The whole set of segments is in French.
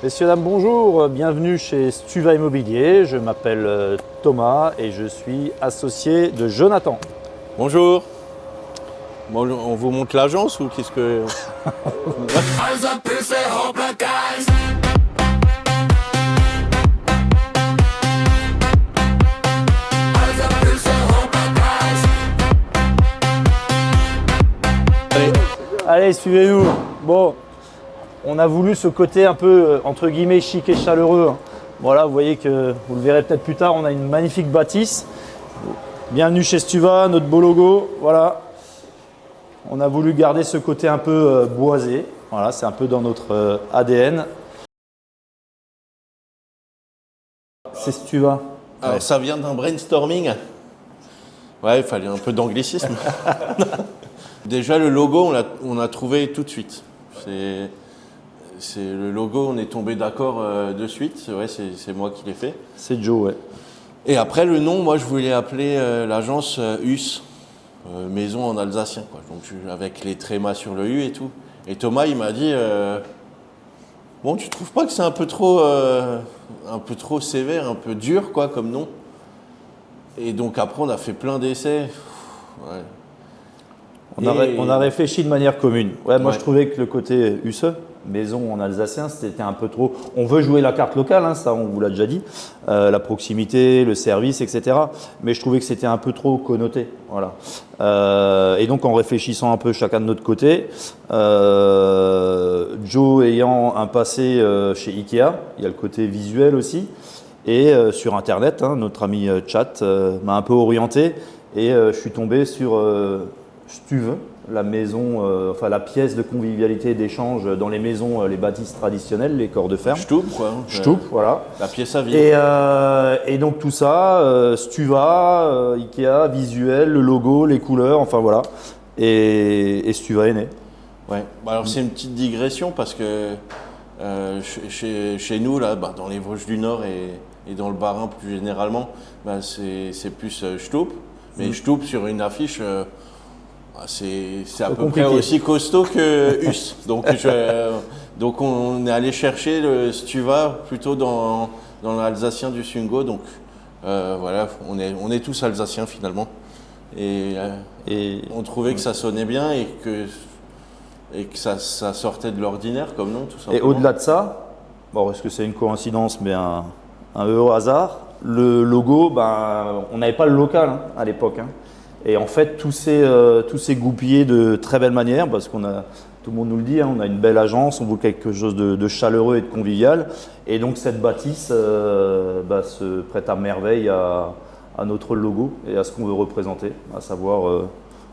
Messieurs, dames, bonjour, bienvenue chez Stuva Immobilier. Je m'appelle Thomas et je suis associé de Jonathan. Bonjour. Bon, on vous montre l'agence ou qu'est-ce que... Allez, suivez-nous. Bon, on a voulu ce côté un peu, entre guillemets, chic et chaleureux. Voilà, vous voyez que, vous le verrez peut-être plus tard, on a une magnifique bâtisse. Bienvenue chez Stuva, notre beau logo, voilà. On a voulu garder ce côté un peu boisé. Voilà, c'est un peu dans notre ADN. C'est Stuva. Alors, ça vient d'un brainstorming. Ouais, il fallait un peu d'anglicisme. Déjà, le logo, on l'a trouvé tout de suite. C'est le logo, on est tombé d'accord de suite. Ouais, c'est moi qui l'ai fait. C'est Joe, ouais. Et après, le nom, moi, je voulais appeler l'agence US, maison en alsacien, quoi. Donc, avec les trémas sur le U et tout. Et Thomas, il m'a dit, bon, tu trouves pas que c'est un peu trop sévère, un peu dur, quoi, comme nom? Et donc, après, on a fait plein d'essais. Ouais. On a réfléchi de manière commune. Ouais, moi, Ouais. je trouvais que le côté USE, maison en alsacien, c'était un peu trop. On veut jouer la carte locale, hein, ça, on vous l'a déjà dit, la proximité, le service, etc. Mais je trouvais que c'était un peu trop connoté. Voilà. Et donc, en réfléchissant un peu chacun de notre côté, Joe ayant un passé chez Ikea, il y a le côté visuel aussi. Et sur Internet, hein, notre ami Chat m'a un peu orienté et je suis tombé sur Stuve, la maison, enfin la pièce de convivialité et d'échange dans les maisons, les bâtisses traditionnelles, les corps de ferme. Stoup, quoi. Stoup, voilà. La pièce à vivre. Et donc tout ça, Stuva, Ikea, visuel, le logo, les couleurs, enfin voilà. Et Stuva est né. Ouais. Bah, alors, c'est une petite digression parce que chez nous, là, dans les Vosges du Nord et dans le Bas-Rhin plus généralement, c'est plus Stoup. Mais Stoup sur une affiche, c'est à peu près aussi costaud que US. Donc on est allé chercher le Stuva plutôt dans l'alsacien du Sungo. Donc voilà, on est tous alsaciens finalement. Et on trouvait que ça sonnait bien et que ça sortait de l'ordinaire comme nom, tout simplement. Et au-delà de ça, bon, est-ce que c'est une coïncidence, mais un heureux hasard, le logo, on n'avait pas le local hein, à l'époque. Hein. Et en fait, tout s'est goupillé de très belle manière parce tout le monde nous le dit, hein, on a une belle agence, on veut quelque chose de chaleureux et de convivial. Et donc cette bâtisse se prête à merveille à notre logo et à ce qu'on veut représenter, à savoir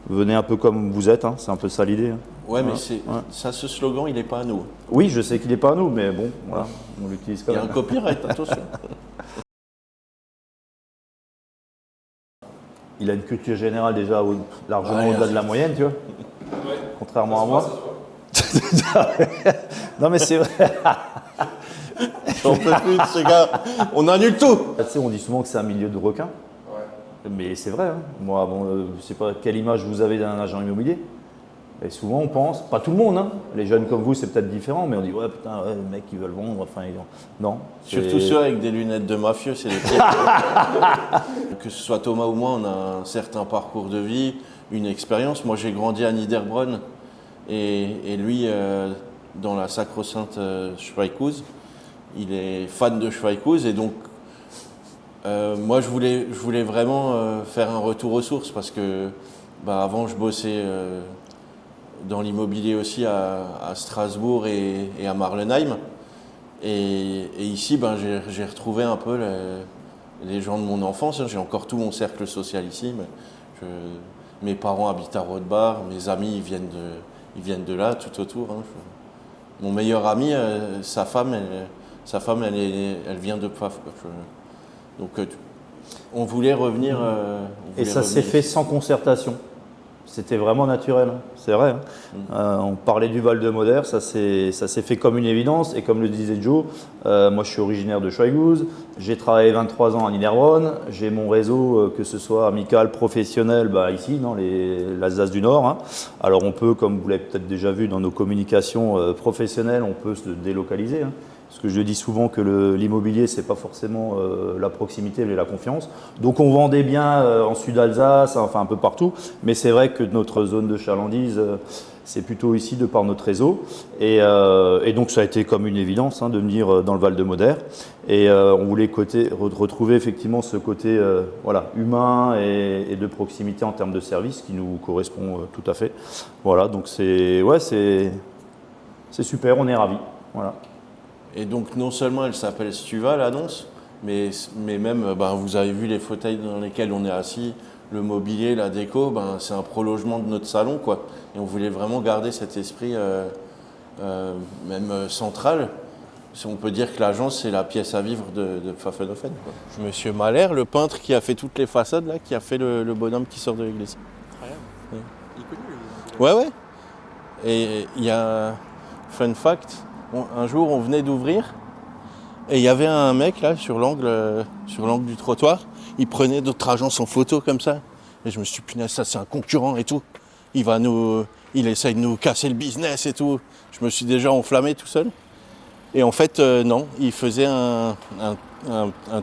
venez un peu comme vous êtes, hein, c'est un peu ça l'idée. Hein. Ouais, mais ça, ce slogan, il n'est pas à nous. Oui, je sais qu'il n'est pas à nous, mais bon, voilà, on l'utilise quand même. Il y a un copyright, attention. Il a une culture générale déjà largement au-delà de la moyenne, tu vois. Ouais. Contrairement à moi. Non mais c'est vrai. J'en peux plus de ce gars. On annule tout. Tu sais, on dit souvent que c'est un milieu de requins. Ouais. Mais c'est vrai. Hein. Moi, je ne sais pas quelle image vous avez d'un agent immobilier. Et souvent on pense, pas tout le monde, hein. Les jeunes comme vous c'est peut-être différent, mais on dit ouais putain, ouais, les mecs ils veulent vendre, enfin non. Surtout ceux avec des lunettes de mafieux, c'est les pires. Que ce soit Thomas ou moi, on a un certain parcours de vie, une expérience. Moi j'ai grandi à Niederbronn et lui dans la sacro-sainte Schweikhouse, il est fan de Schweikhouse et donc moi je voulais vraiment faire un retour aux sources parce que avant je bossais dans l'immobilier aussi à Strasbourg et à Marlenheim. Et ici, j'ai retrouvé un peu les gens de mon enfance. J'ai encore tout mon cercle social ici. Mais mes parents habitent à Rodebar, mes amis ils viennent de là, tout autour. Hein. Mon meilleur ami, sa femme, elle vient de Pfaff. Donc on voulait revenir. Et ça s'est fait sans concertation. C'était vraiment naturel, hein. C'est vrai. Hein. On parlait du Val-de-Moder, ça s'est fait comme une évidence. Et comme le disait Joe, moi je suis originaire de Schweighouse, j'ai travaillé 23 ans à Niederbronn, j'ai mon réseau, que ce soit amical, professionnel, ici, dans l'Alsace du Nord. Hein. Alors on peut, comme vous l'avez peut-être déjà vu dans nos communications professionnelles, on peut se délocaliser. Hein. Parce que je dis souvent que l'immobilier, c'est pas forcément la proximité, mais la confiance. Donc on vend des biens en Sud-Alsace, enfin un peu partout. Mais c'est vrai que notre zone de chalandise, c'est plutôt ici de par notre réseau. Et donc ça a été comme une évidence de venir dans le Val-de-Moder. Et on voulait retrouver effectivement ce côté humain et de proximité en termes de service qui nous correspond tout à fait. Voilà, donc c'est super, on est ravis. Voilà. Et donc non seulement elle s'appelle Stuva, l'annonce, mais même vous avez vu les fauteuils dans lesquels on est assis, le mobilier, la déco, c'est un prolongement de notre salon, quoi. Et on voulait vraiment garder cet esprit même central. Si on peut dire que l'agence, c'est la pièce à vivre de Pfaffenhoffen, quoi. Monsieur Mahler, le peintre qui a fait toutes les façades, là, qui a fait le bonhomme qui sort de l'église. Ouais. Il est connu, Ouais. Et il y a fun fact, un jour on venait d'ouvrir et il y avait un mec là sur l'angle du trottoir, il prenait d'autres agences en photo comme ça. Et je me suis dit, punaise, ça c'est un concurrent et tout. Il essaye de nous casser le business et tout. Je me suis déjà enflammé tout seul. Et en fait, non, il faisait un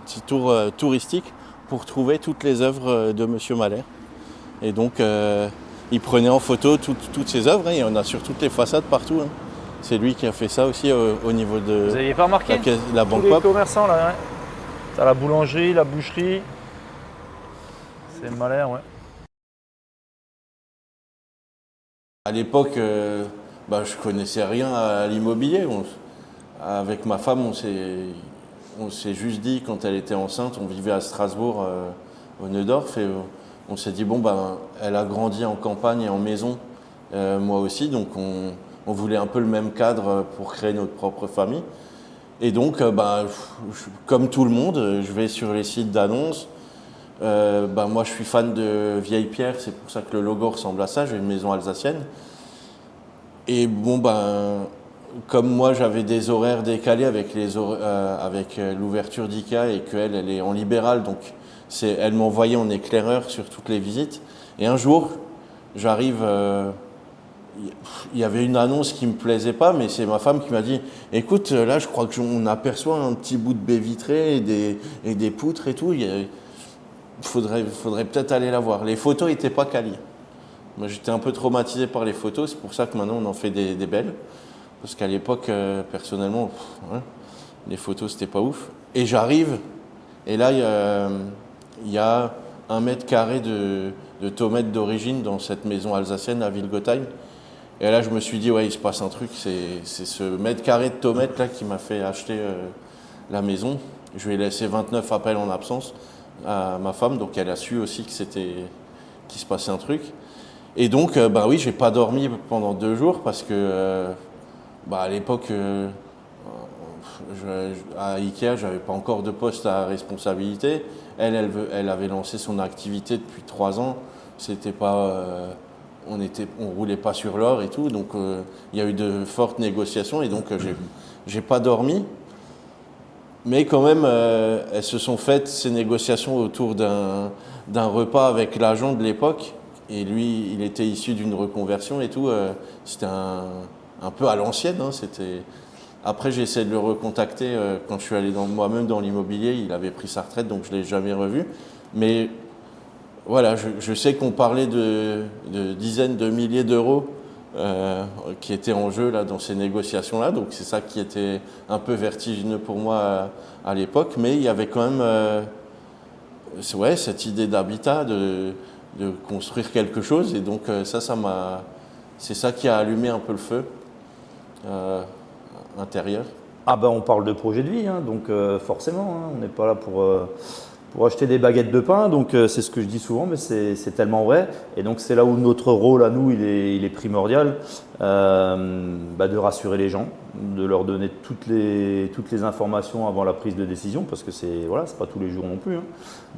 petit tour touristique pour trouver toutes les œuvres de Monsieur Mahler. Et donc, il prenait en photo toutes ses œuvres, il y en a sur toutes les façades partout. C'est lui qui a fait ça aussi au niveau de vous n'aviez pas remarqué la Banque tous les Pop. commerçants là, ouais. T'as la boulangerie, la boucherie. C'est Mahler, ouais. À l'époque, je connaissais rien à l'immobilier. Avec ma femme, on s'est juste dit, quand elle était enceinte, on vivait à Strasbourg, au Neudorf, et on s'est dit, elle a grandi en campagne et en maison, moi aussi, donc on voulait un peu le même cadre pour créer notre propre famille. Et donc, comme tout le monde, je vais sur les sites d'annonces. Moi, je suis fan de vieilles pierres, c'est pour ça que le logo ressemble à ça. J'ai une maison alsacienne. Et comme moi, j'avais des horaires décalés avec l'ouverture d'IKEA et qu'elle, elle est en libéral, donc elle m'envoyait en éclaireur sur toutes les visites. Et un jour, j'arrive. Il y avait une annonce qui me plaisait pas, mais c'est ma femme qui m'a dit « Écoute, là, je crois qu'on aperçoit un petit bout de baie vitrée et des poutres et tout. Il faudrait peut-être aller la voir. » Les photos n'étaient pas qualies. Moi, j'étais un peu traumatisé par les photos. C'est pour ça que maintenant, on en fait des belles. Parce qu'à l'époque, personnellement, les photos, c'était pas ouf. Et j'arrive, et là, il y a 1 mètre carré de tomates d'origine dans cette maison alsacienne à Vilgotheim. Et là, je me suis dit, ouais, il se passe un truc. C'est ce mètre carré de tomates là qui m'a fait acheter la maison. Je lui ai laissé 29 appels en absence à ma femme, donc elle a su aussi qu'il se passait un truc. Et donc, oui, j'ai pas dormi pendant 2 jours parce que, à l'époque, à Ikea, j'avais pas encore de poste à responsabilité. Elle avait lancé son activité depuis 3 ans. C'était pas, on roulait pas sur l'or et tout, donc il y a eu de fortes négociations et donc j'ai pas dormi. Mais quand même, elles se sont faites ces négociations autour d'un repas avec l'agent de l'époque. Et lui, il était issu d'une reconversion et tout. C'était un peu à l'ancienne. Après, j'ai essayé de le recontacter quand je suis allé moi-même dans l'immobilier. Il avait pris sa retraite, donc je ne l'ai jamais revu. Mais voilà, je sais qu'on parlait de dizaines de milliers d'euros qui étaient en jeu là, dans ces négociations-là. Donc c'est ça qui était un peu vertigineux pour moi à l'époque. Mais il y avait quand même cette idée d'habitat, de construire quelque chose. Et donc c'est ça qui a allumé un peu le feu intérieur. On parle de projet de vie, donc forcément, on n'est pas là pour acheter des baguettes de pain, donc c'est ce que je dis souvent, mais c'est tellement vrai. Et donc c'est là où notre rôle à nous, il est primordial, de rassurer les gens, de leur donner toutes les informations avant la prise de décision, parce que c'est pas tous les jours non plus.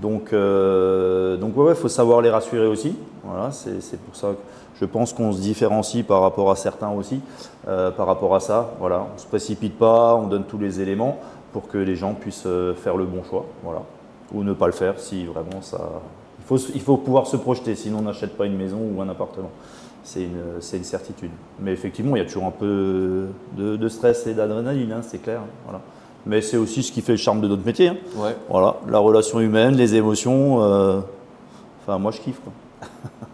Donc faut savoir les rassurer aussi. Voilà, c'est pour ça que je pense qu'on se différencie par rapport à certains aussi, par rapport à ça. Voilà, on ne se précipite pas, on donne tous les éléments pour que les gens puissent faire le bon choix. Voilà. Ou ne pas le faire si vraiment ça. Il faut pouvoir se projeter, sinon on n'achète pas une maison ou un appartement. c'est une certitude. Mais effectivement, il y a toujours un peu de stress et d'adrénaline, hein, c'est clair. Voilà. Mais c'est aussi ce qui fait le charme de notre métier. Hein. Ouais. Voilà, la relation humaine, les émotions. Enfin, moi, je kiffe, quoi.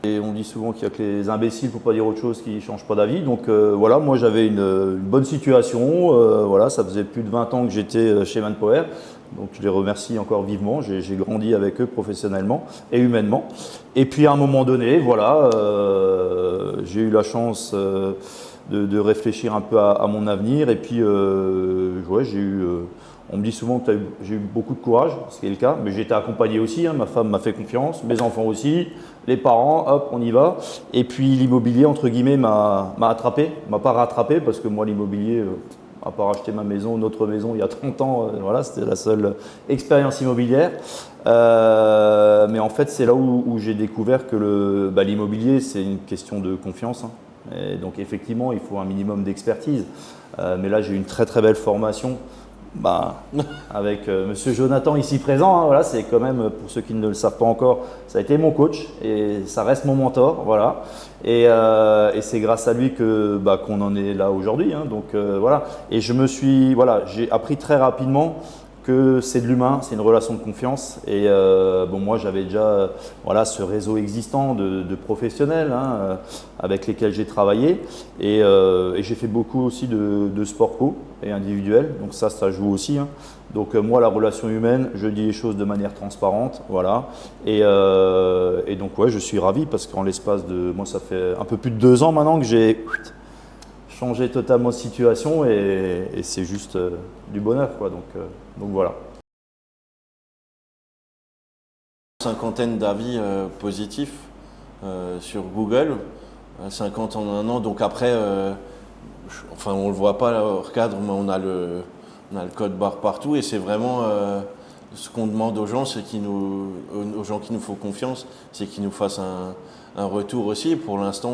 Et on dit souvent qu'il n'y a que les imbéciles, pour pas dire autre chose, qui ne changent pas d'avis. Donc voilà, moi j'avais une bonne situation. Voilà, ça faisait plus de 20 ans que j'étais chez Manpower. Donc je les remercie encore vivement. J'ai grandi avec eux professionnellement et humainement. Et puis à un moment donné, voilà, j'ai eu la chance de réfléchir un peu à mon avenir. Et puis ouais, on me dit souvent que j'ai eu beaucoup de courage, ce qui est le cas, mais j'ai été accompagné aussi, hein, ma femme m'a fait confiance, mes enfants aussi, les parents, hop, on y va. Et puis l'immobilier, entre guillemets, m'a attrapé, m'a pas rattrapé, parce que moi l'immobilier, à part acheter ma maison, notre maison il y a 30 ans, voilà, c'était la seule expérience immobilière. Mais en fait, c'est là où j'ai découvert que l'immobilier, c'est une question de confiance. Hein. Et donc effectivement, il faut un minimum d'expertise. Mais là, j'ai eu une très très belle formation. Avec Monsieur Jonathan ici présent, hein, voilà, c'est quand même, pour ceux qui ne le savent pas encore, ça a été mon coach et ça reste mon mentor, voilà. Et c'est grâce à lui qu'on en est là aujourd'hui, hein, donc voilà. Et j'ai appris très rapidement que c'est de l'humain, c'est une relation de confiance. Et moi j'avais déjà ce réseau existant de professionnels, hein, avec lesquels j'ai travaillé. Et j'ai fait beaucoup aussi de sport co et individuel, donc ça joue aussi. Hein. Donc moi la relation humaine, je dis les choses de manière transparente, voilà. Et donc ouais, je suis ravi parce qu'en l'espace de, moi ça fait un peu plus de 2 ans maintenant que j'ai changé totalement de situation et c'est juste du bonheur, quoi. Donc voilà. Cinquantaine d'avis positifs sur Google, 50 en un an. Donc après, on le voit pas là, hors cadre, mais on a le code barre partout et c'est vraiment ce qu'on demande aux gens, aux gens qui nous font confiance, c'est qu'ils nous fassent un retour aussi. Pour l'instant,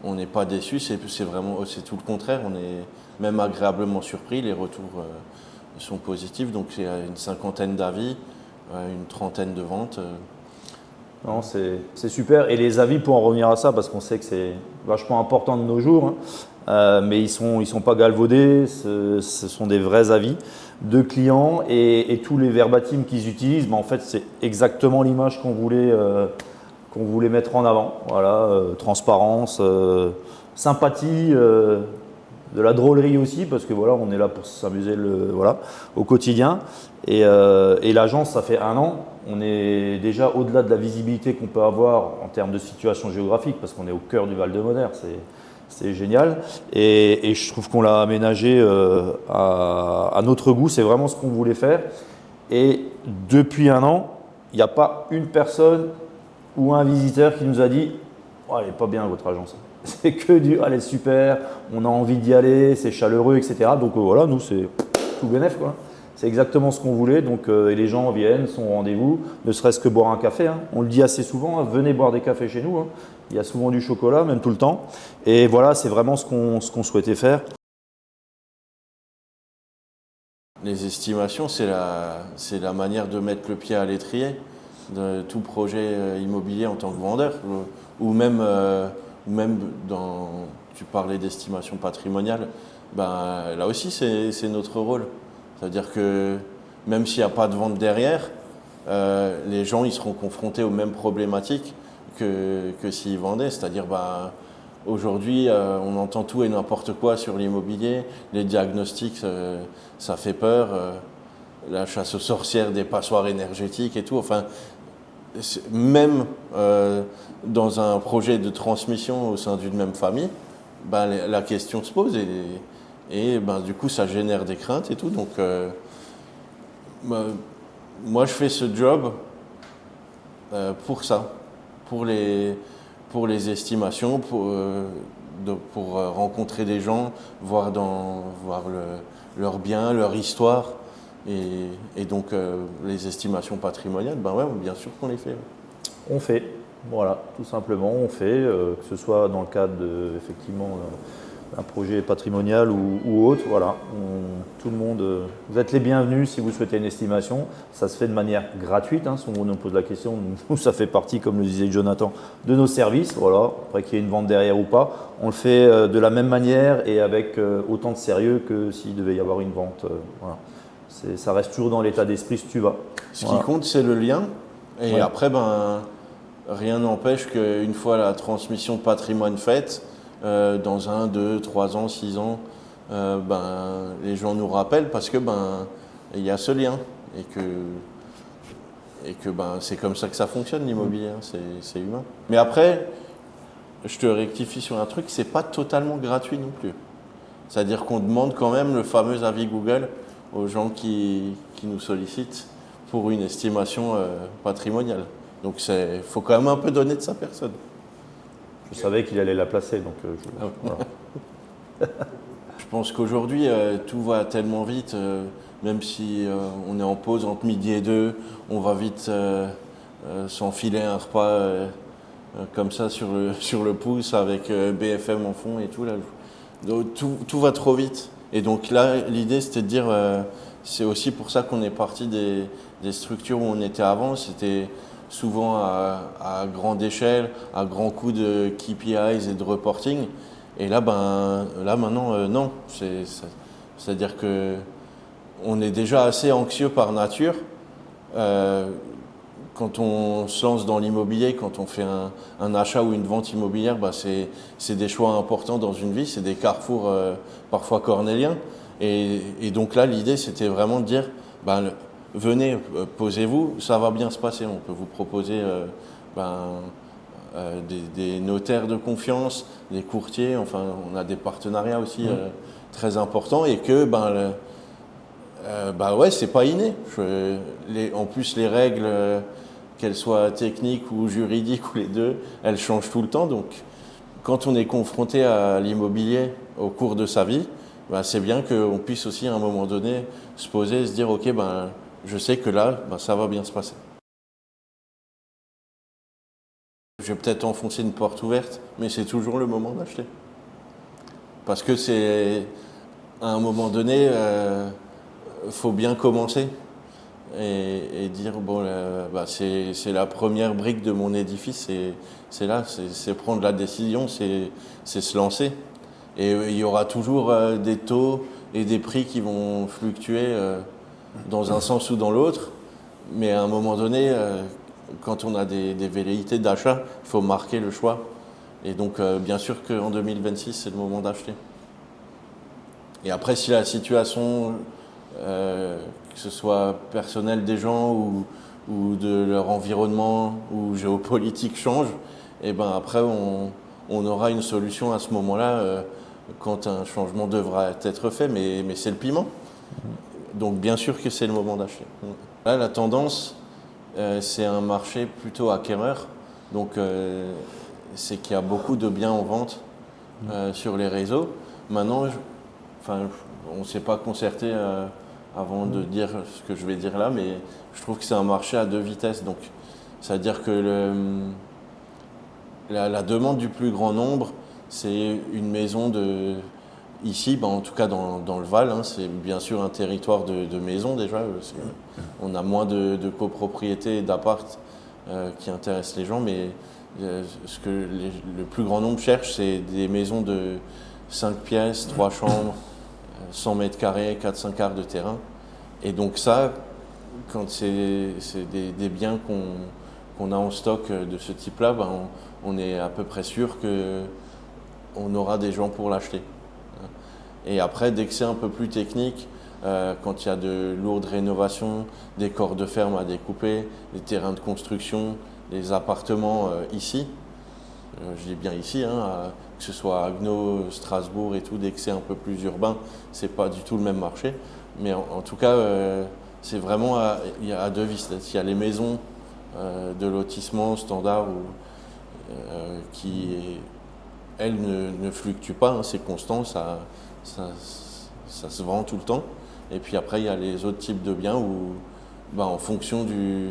on n'est pas déçus, c'est tout le contraire. On est même agréablement surpris. Les retours sont positifs, donc il y a une cinquantaine d'avis, une trentaine de ventes. Non, c'est super. Et les avis, pour en revenir à ça, parce qu'on sait que c'est vachement important de nos jours, hein, mais ils sont pas galvaudés, ce sont des vrais avis de clients et tous les verbatim qu'ils utilisent, en fait, c'est exactement l'image qu'on voulait mettre en avant. Voilà, transparence, sympathie. De la drôlerie aussi, parce que voilà, on est là pour s'amuser au quotidien. Et l'agence, ça fait 1 an. On est déjà au-delà de la visibilité qu'on peut avoir en termes de situation géographique, parce qu'on est au cœur du Val-de-Monnaie. C'est génial. Et je trouve qu'on l'a aménagé à notre goût. C'est vraiment ce qu'on voulait faire. Et depuis 1 an, il n'y a pas une personne ou un visiteur qui nous a dit « Oh, elle n'est pas bien votre agence ». C'est que allez super, on a envie d'y aller, c'est chaleureux, etc. Donc voilà, nous c'est tout bénef, quoi. C'est exactement ce qu'on voulait. Donc et les gens viennent, sont au rendez-vous, ne serait-ce que boire un café. Hein. On le dit assez souvent, hein, venez boire des cafés chez nous. Hein. Il y a souvent du chocolat, même tout le temps. Et voilà, c'est vraiment ce qu'on souhaitait faire. Les estimations, c'est la manière de mettre le pied à l'étrier de tout projet immobilier en tant que vendeur, ou même tu parlais d'estimation patrimoniale, là aussi c'est notre rôle. C'est-à-dire que même s'il n'y a pas de vente derrière, les gens ils seront confrontés aux mêmes problématiques que s'ils vendaient. C'est-à-dire aujourd'hui on entend tout et n'importe quoi sur l'immobilier, les diagnostics ça fait peur, la chasse aux sorcières des passoires énergétiques et tout. Enfin, même dans un projet de transmission au sein d'une même famille, la question se pose et du coup ça génère des craintes et tout. Donc moi je fais ce job pour ça, pour les estimations, pour rencontrer des gens, voir leur bien, leur histoire. Et donc les estimations patrimoniales, ouais, bien sûr qu'on les fait. On fait, voilà, tout simplement, on fait, que ce soit dans le cadre effectivement un projet patrimonial ou autre, voilà, tout le monde, vous êtes les bienvenus si vous souhaitez une estimation. Ça se fait de manière gratuite, hein, si on nous pose la question, nous, ça fait partie, comme le disait Jonathan, de nos services. Voilà. Après qu'il y ait une vente derrière ou pas, on le fait de la même manière et avec autant de sérieux que s'il devait y avoir une vente. Voilà. Ça reste toujours dans l'état d'esprit si tu vas. Ce qui compte, c'est le lien. Et après, rien n'empêche qu'une fois la transmission de patrimoine faite, dans 1, 2, 3 ans, 6 ans, les gens nous rappellent parce que il y a ce lien et que c'est comme ça que ça fonctionne l'immobilier, hein, c'est humain. Mais après, je te rectifie sur un truc, c'est pas totalement gratuit non plus. C'est-à-dire qu'on demande quand même le fameux avis Google aux gens qui nous sollicitent pour une estimation patrimoniale. Donc il faut quand même un peu donner de sa personne. Je savais qu'il allait la placer, donc voilà. Je pense qu'aujourd'hui, tout va tellement vite, même si on est en pause entre midi et 2, on va vite s'enfiler un repas comme ça sur le pouce avec BFM en fond et tout. Là. Donc, tout va trop vite. Et donc là, l'idée, c'était de dire, c'est aussi pour ça qu'on est parti des structures où on était avant. C'était souvent à grande échelle, à grands coups de KPIs et de reporting. Et là, maintenant, non. C'est-à-dire que on est déjà assez anxieux par nature. Quand on se lance dans l'immobilier, quand on fait un achat ou une vente immobilière, c'est des choix importants dans une vie, c'est des carrefours parfois cornéliens. Et donc là, l'idée, c'était vraiment de dire, venez, posez-vous, ça va bien se passer. On peut vous proposer des notaires de confiance, des courtiers, enfin, on a des partenariats aussi très importants et que, c'est pas inné. En plus, les règles, qu'elles soient techniques ou juridiques ou les deux, elles changent tout le temps. Donc, quand on est confronté à l'immobilier au cours de sa vie, c'est bien qu'on puisse aussi à un moment donné se poser et se dire, ok, je sais que là, ça va bien se passer. Je vais peut-être enfoncer une porte ouverte, mais c'est toujours le moment d'acheter. Parce que à un moment donné, faut bien commencer et dire, c'est la première brique de mon édifice, c'est là, c'est prendre la décision, c'est se lancer. Et il y aura toujours des taux et des prix qui vont fluctuer dans un sens ou dans l'autre. Mais à un moment donné, quand on a des velléités d'achat, il faut marquer le choix. Et donc, bien sûr qu'en 2026, c'est le moment d'acheter. Et après, si la situation, que ce soit personnelle des gens ou de leur environnement ou géopolitique change, après, on aura une solution à ce moment-là quand un changement devra être fait, mais c'est le piment. Donc bien sûr que c'est le moment d'acheter. Là, la tendance, c'est un marché plutôt acquéreur. Donc c'est qu'il y a beaucoup de biens en vente sur les réseaux. Maintenant, on ne s'est pas concerté avant de dire ce que je vais dire là, mais je trouve que c'est un marché à 2 vitesses. Donc, c'est-à-dire que la demande du plus grand nombre, c'est une maison ici, en tout cas dans le Val, hein, c'est bien sûr un territoire de maisons déjà. On a moins de copropriétés et d'appart qui intéressent les gens, mais ce que le plus grand nombre cherche, c'est des maisons de 5 pièces, 3 chambres, 100 mètres carrés, 4-5 arts de terrain. Et donc ça, quand c'est des biens qu'on a en stock de ce type-là, on est à peu près sûr qu'on aura des gens pour l'acheter. Et après, dès que c'est un peu plus technique, quand il y a de lourdes rénovations, des corps de ferme à découper, des terrains de construction, des appartements ici, je dis bien ici, que ce soit à Agno, Strasbourg et tout, dès que c'est un peu plus urbain, c'est pas du tout le même marché. Mais en tout cas, c'est vraiment il y a 2 vies. Il y a les maisons de lotissement standard qui, elles, ne fluctuent pas, c'est constant, ça se vend tout le temps. Et puis après, il y a les autres types de biens où, en fonction de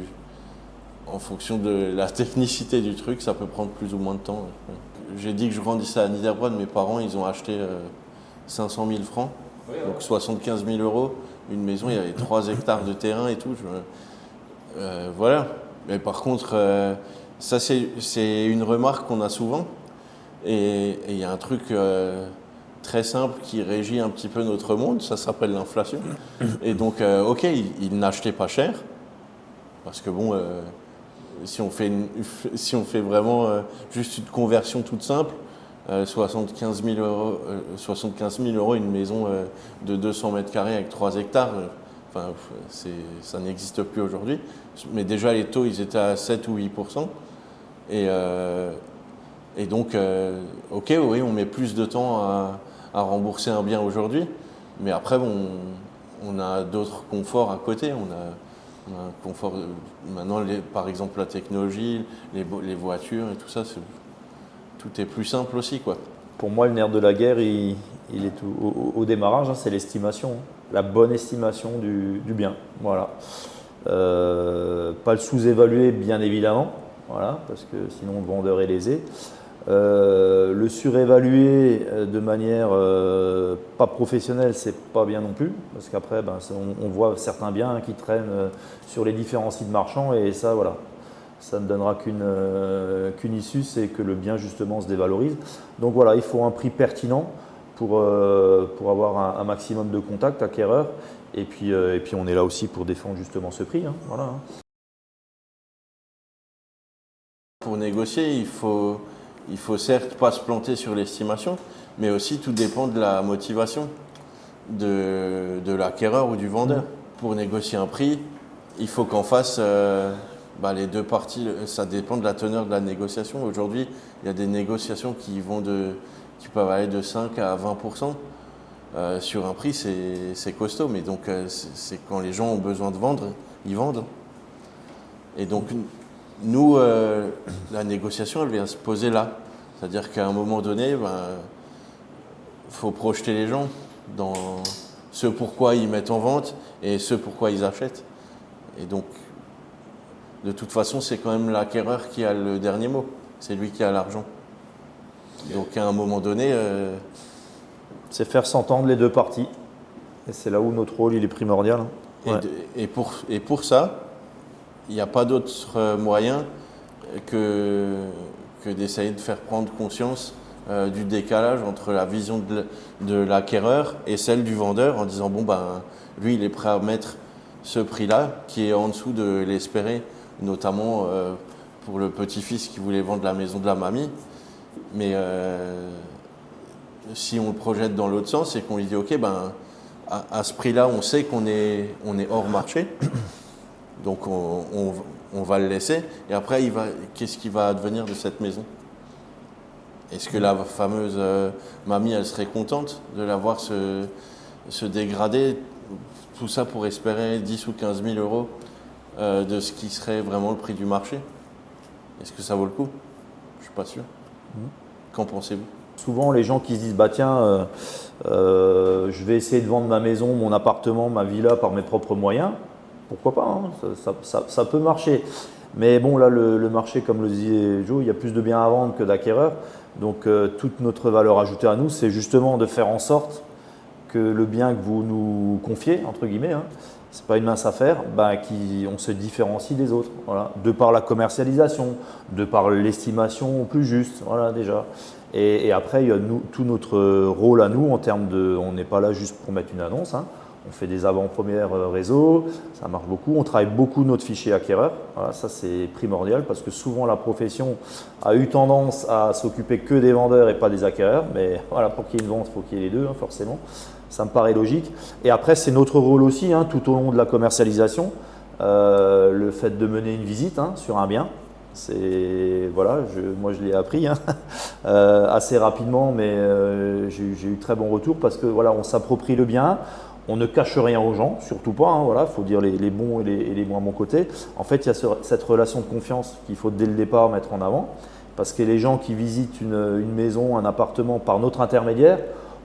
la technicité du truc, ça peut prendre plus ou moins de temps. j'ai dit que je grandissais à Niederbronn, mes parents, ils ont acheté 500 000 francs, donc 75 000 euros, une maison, il y avait 3 hectares de terrain et tout. Voilà. Mais par contre, ça c'est une remarque qu'on a souvent. Et il y a un truc très simple qui régit un petit peu notre monde, ça s'appelle l'inflation. Et donc, ok, ils n'achetaient pas cher, parce que bon, si on fait vraiment juste une conversion toute simple, 75 000 euros, une maison de 200 mètres carrés avec 3 hectares, enfin, ça n'existe plus aujourd'hui. Mais déjà, les taux, ils étaient à 7 ou 8%. Et donc, ok, oui, on met plus de temps à rembourser un bien aujourd'hui. Mais après, bon, on a d'autres conforts à côté. On a un confort. Maintenant, par exemple, la technologie, les voitures et tout ça, tout est plus simple aussi, quoi. Pour moi, le nerf de la guerre, il est au démarrage, hein, c'est l'estimation, hein, la bonne estimation du bien. Voilà. Pas le sous-évaluer, bien évidemment, voilà, parce que sinon le vendeur est lésé. Le surévaluer de manière pas professionnelle, c'est pas bien non plus, parce qu'après, on voit certains biens qui traînent sur les différents sites marchands, et ça, voilà. Ça ne donnera qu'une issue, c'est que le bien justement se dévalorise. Donc voilà, il faut un prix pertinent pour avoir un maximum de contacts acquéreurs. Et puis on est là aussi pour défendre justement ce prix. Hein, voilà. Pour négocier, il faut certes pas se planter sur l'estimation, mais aussi tout dépend de la motivation de l'acquéreur ou du vendeur. Pour négocier un prix, il faut qu'en face, les deux parties, ça dépend de la teneur de la négociation. Aujourd'hui, il y a des négociations qui peuvent aller de 5 à 20%. Sur un prix, c'est costaud, mais donc c'est quand les gens ont besoin de vendre, ils vendent. Et donc, nous, la négociation, elle vient se poser là. C'est-à-dire qu'à un moment donné, faut projeter les gens dans ce pourquoi ils mettent en vente et ce pourquoi ils achètent. Et donc, de toute façon, c'est quand même l'acquéreur qui a le dernier mot. C'est lui qui a l'argent. Donc, à un moment donné... c'est faire s'entendre les deux parties. Et c'est là où notre rôle il est primordial. Ouais. Et pour ça, il n'y a pas d'autre moyen que d'essayer de faire prendre conscience du décalage entre la vision de l'acquéreur et celle du vendeur, en disant lui il est prêt à mettre ce prix-là qui est en dessous de l'espéré, notamment pour le petit-fils qui voulait vendre la maison de la mamie. Mais si on le projette dans l'autre sens et qu'on lui dit ok, à ce prix-là, on sait qu'on est hors marché, donc on va le laisser. Et après, qu'est-ce qui va advenir de cette maison? Est-ce que la fameuse mamie, elle serait contente de la voir se dégrader, tout ça pour espérer 10 ou 15 000 euros de ce qui serait vraiment le prix du marché? Est-ce que ça vaut le coup? Je ne suis pas sûr. Qu'en pensez-vous? Souvent, les gens qui se disent je vais essayer de vendre ma maison, mon appartement, ma villa par mes propres moyens, pourquoi pas, hein, ça peut marcher. Mais bon, là, le marché, comme le disait Joe, il y a plus de biens à vendre que d'acquéreurs. Donc, toute notre valeur ajoutée à nous, c'est justement de faire en sorte que le bien que vous nous confiez, entre guillemets, hein, c'est pas une mince affaire, on se différencie des autres, voilà, de par la commercialisation, de par l'estimation plus juste, voilà déjà. Et après, il y a tout notre rôle à nous en termes de, on n'est pas là juste pour mettre une annonce, hein. On fait des avant-premières réseau, ça marche beaucoup. On travaille beaucoup notre fichier acquéreur. Voilà, ça c'est primordial parce que souvent la profession a eu tendance à s'occuper que des vendeurs et pas des acquéreurs. Mais voilà, pour qu'il y ait une vente, il faut qu'il y ait les deux, hein, forcément. Ça me paraît logique. Et après, c'est notre rôle aussi, hein, tout au long de la commercialisation, le fait de mener une visite, hein, sur un bien. Voilà, moi je l'ai appris, hein, assez rapidement, mais j'ai eu très bon retour parce que voilà, on s'approprie le bien. On ne cache rien aux gens, surtout pas, hein, voilà, faut dire les bons et les moins bons côtés. En fait, il y a cette relation de confiance qu'il faut dès le départ mettre en avant, parce que les gens qui visitent une maison, un appartement par notre intermédiaire,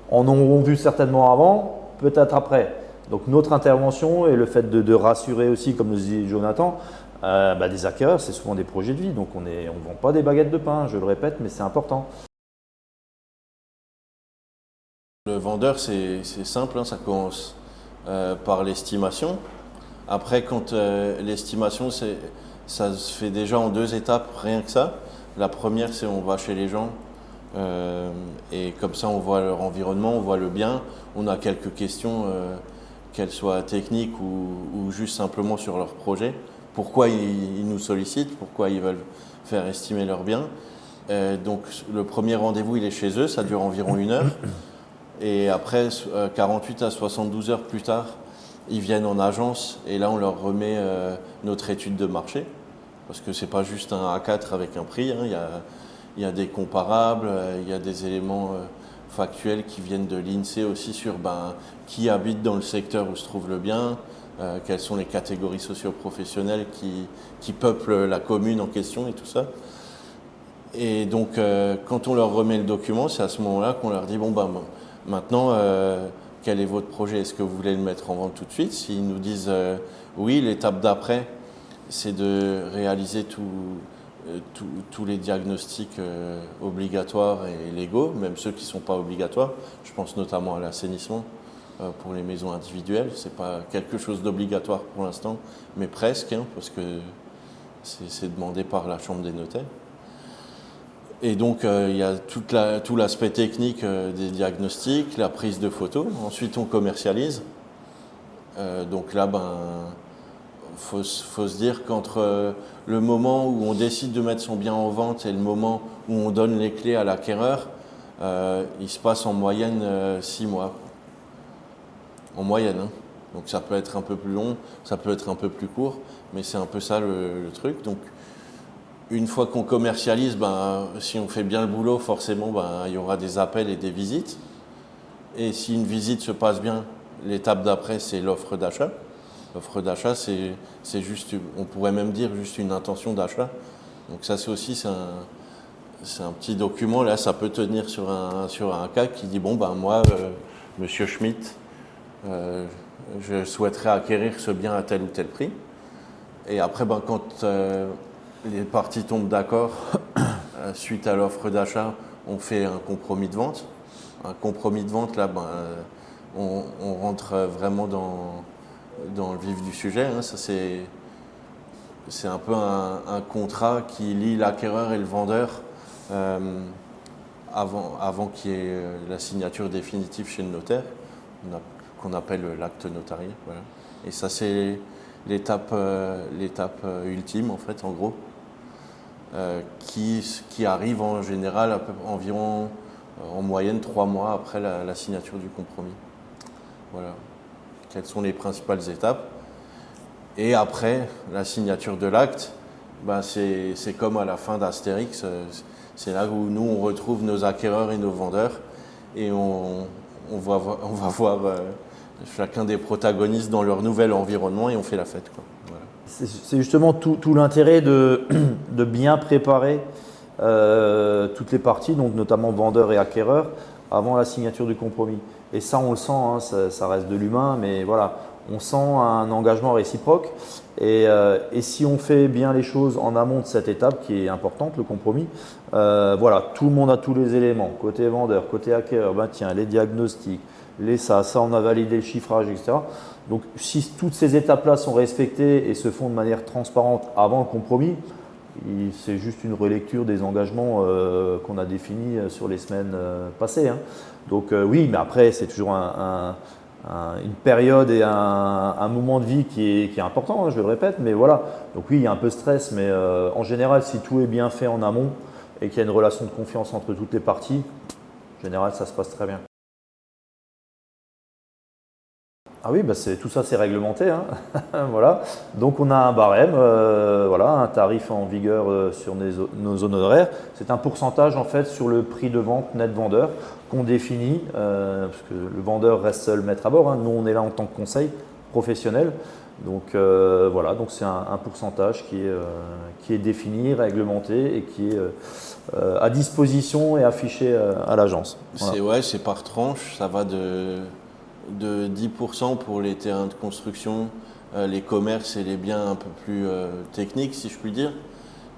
en auront vu certainement avant, peut-être après. Donc notre intervention et le fait de rassurer aussi, comme le disait Jonathan, des acquéreurs, c'est souvent des projets de vie, donc on ne vend pas des baguettes de pain, je le répète, mais c'est important. vendeur, c'est simple, hein, ça commence par l'estimation. Après, quand l'estimation, ça se fait déjà en 2 étapes, rien que ça. La première, c'est on va chez les gens et comme ça, on voit leur environnement, on voit le bien. On a quelques questions, qu'elles soient techniques ou juste simplement sur leur projet. Pourquoi ils nous sollicitent, pourquoi ils veulent faire estimer leur bien. Donc le premier rendez-vous, il est chez eux, ça dure environ 1 heure. Et après, 48 à 72 heures plus tard, ils viennent en agence et là, on leur remet notre étude de marché. Parce que c'est pas juste un A4 avec un prix, hein. Il y a des comparables, il y a des éléments factuels qui viennent de l'INSEE aussi sur qui habite dans le secteur où se trouve le bien, quelles sont les catégories socio-professionnelles qui peuplent la commune en question et tout ça. Et donc, quand on leur remet le document, c'est à ce moment-là qu'on leur dit maintenant, quel est votre projet? Est-ce que vous voulez le mettre en vente tout de suite? S'ils nous disent oui, l'étape d'après, c'est de réaliser tous les diagnostics obligatoires et légaux, même ceux qui ne sont pas obligatoires. Je pense notamment à l'assainissement pour les maisons individuelles. Ce n'est pas quelque chose d'obligatoire pour l'instant, mais presque, hein, parce que c'est demandé par la Chambre des notaires. Et donc, il y a tout l'aspect technique des diagnostics, la prise de photos. Ensuite, on commercialise. Donc là, faut se dire qu'entre le moment où on décide de mettre son bien en vente et le moment où on donne les clés à l'acquéreur, il se passe en moyenne 6 mois. En moyenne, hein. Donc ça peut être un peu plus long, ça peut être un peu plus court, mais c'est un peu ça le truc. Donc, une fois qu'on commercialise, si on fait bien le boulot, forcément, il y aura des appels et des visites. Et si une visite se passe bien, l'étape d'après, c'est l'offre d'achat. L'offre d'achat, c'est juste, on pourrait même dire juste une intention d'achat. Donc ça, c'est un petit document. Là, ça peut tenir sur un cas qui dit moi, Monsieur Schmitt, je souhaiterais acquérir ce bien à tel ou tel prix. Et après, quand les parties tombent d'accord, suite à l'offre d'achat, on fait un compromis de vente. Un compromis de vente, là, on rentre vraiment dans le vif du sujet, hein. Ça, c'est un peu un contrat qui lie l'acquéreur et le vendeur avant qu'il y ait la signature définitive chez le notaire, qu'on appelle l'acte notarié. Voilà. Et ça, c'est l'étape ultime, en fait, en gros, qui arrive en général environ en moyenne 3 mois après la signature du compromis. Voilà. Quelles sont les principales étapes? Et après la signature de l'acte, c'est comme à la fin d'Astérix, c'est là où nous on retrouve nos acquéreurs et nos vendeurs et on va voir chacun des protagonistes dans leur nouvel environnement et on fait la fête, quoi. Voilà. C'est justement tout l'intérêt de bien préparer toutes les parties, donc notamment vendeurs et acquéreurs, avant la signature du compromis. Et ça, on le sent, hein, ça reste de l'humain, mais voilà, on sent un engagement réciproque. Et si on fait bien les choses en amont de cette étape qui est importante, le compromis, voilà, tout le monde a tous les éléments, côté vendeur, côté acquéreur, les diagnostics, ça on a validé le chiffrage, etc. Donc si toutes ces étapes-là sont respectées et se font de manière transparente avant le compromis, c'est juste une relecture des engagements qu'on a définis sur les semaines passées, hein. Donc oui, mais après c'est toujours une période et un moment de vie qui est important, hein, je le répète, mais voilà. Donc oui, il y a un peu de stress, mais en général, si tout est bien fait en amont et qu'il y a une relation de confiance entre toutes les parties, en général, ça se passe très bien. Ah oui, tout ça c'est réglementé, hein. Voilà. Donc on a un barème, un tarif en vigueur sur nos honoraires. C'est un pourcentage en fait sur le prix de vente net vendeur qu'on définit, parce que le vendeur reste seul maître à bord, hein. Nous on est là en tant que conseil professionnel. Donc donc c'est un pourcentage qui est défini, réglementé et qui est à disposition et affiché à l'agence. Voilà. C'est par tranche, ça va de 10% pour les terrains de construction, les commerces et les biens un peu plus techniques, si je puis dire.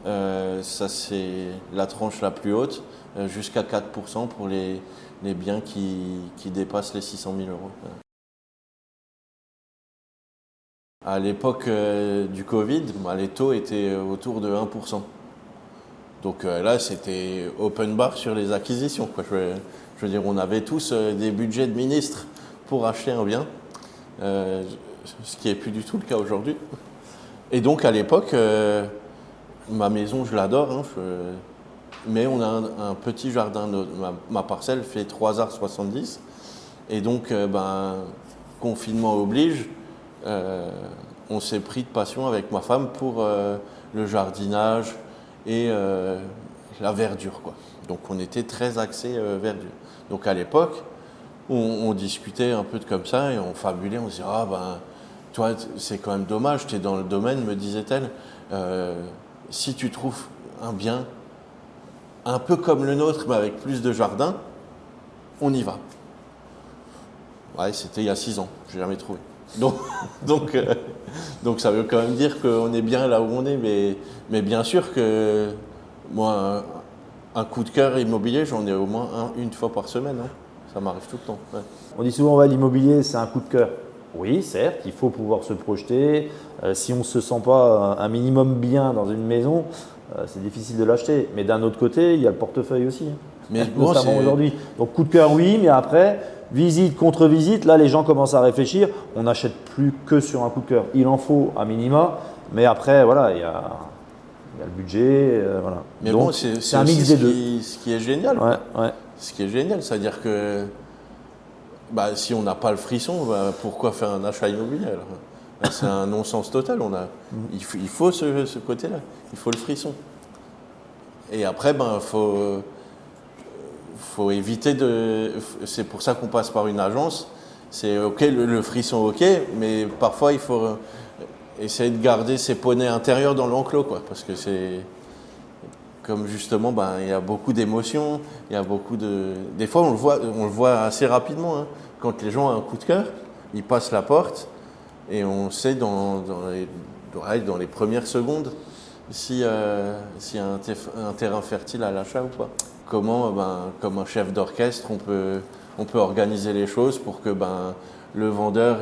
Ça, c'est la tranche la plus haute, jusqu'à 4% pour les les biens qui dépassent les 600 000 euros. À l'époque du Covid, les taux étaient autour de 1%. Donc là, c'était open bar sur les acquisitions, quoi. Je veux dire, on avait tous des budgets de ministres pour acheter un bien, ce qui n'est plus du tout le cas aujourd'hui. Et donc à l'époque, ma maison, je l'adore, hein, mais on a un petit jardin. Ma parcelle fait 3,70 ar. Et donc, confinement oblige, on s'est pris de passion avec ma femme pour le jardinage et la verdure, quoi. Donc on était très axé verdure. Donc à l'époque, on discutait un peu comme ça et on fabulait, on se disait toi c'est quand même dommage, tu es dans le domaine, me disait-elle, si tu trouves un bien un peu comme le nôtre mais avec plus de jardin, on y va. Ouais, c'était il y a 6 ans, j'ai jamais trouvé. Donc ça veut quand même dire qu'on est bien là où on est, mais bien sûr que moi, un coup de cœur immobilier, j'en ai au moins une fois par semaine. Hein. Ça m'arrive tout le temps. Ouais. On dit souvent l'immobilier, c'est un coup de cœur. Oui, certes, il faut pouvoir se projeter. Si on ne se sent pas un minimum bien dans une maison, c'est difficile de l'acheter. Mais d'un autre côté, il y a le portefeuille aussi. Mais notamment aujourd'hui. Donc coup de cœur, oui, mais après, visite contre visite, là les gens commencent à réfléchir. On n'achète plus que sur un coup de cœur. Il en faut à minima, mais après, voilà, il y a le budget. Voilà. Mais donc, bon, c'est un mix des deux. Ce qui est génial. Ouais. Ce qui est génial, c'est-à-dire que si on n'a pas le frisson, pourquoi faire un achat immobilier alors? C'est un non-sens total. Il faut ce côté-là. Il faut le frisson. Et après, faut éviter de. C'est pour ça qu'on passe par une agence. C'est ok, le frisson, ok, mais parfois il faut essayer de garder ses poneys intérieurs dans l'enclos, quoi, parce que c'est comme justement, il y a beaucoup d'émotions, il y a beaucoup de. Des fois, on le voit assez rapidement. Hein. Quand les gens ont un coup de cœur, ils passent la porte et on sait dans les premières secondes s'il y a un terrain fertile à l'achat ou pas. Comment, comme un chef d'orchestre, on peut organiser les choses pour que le vendeur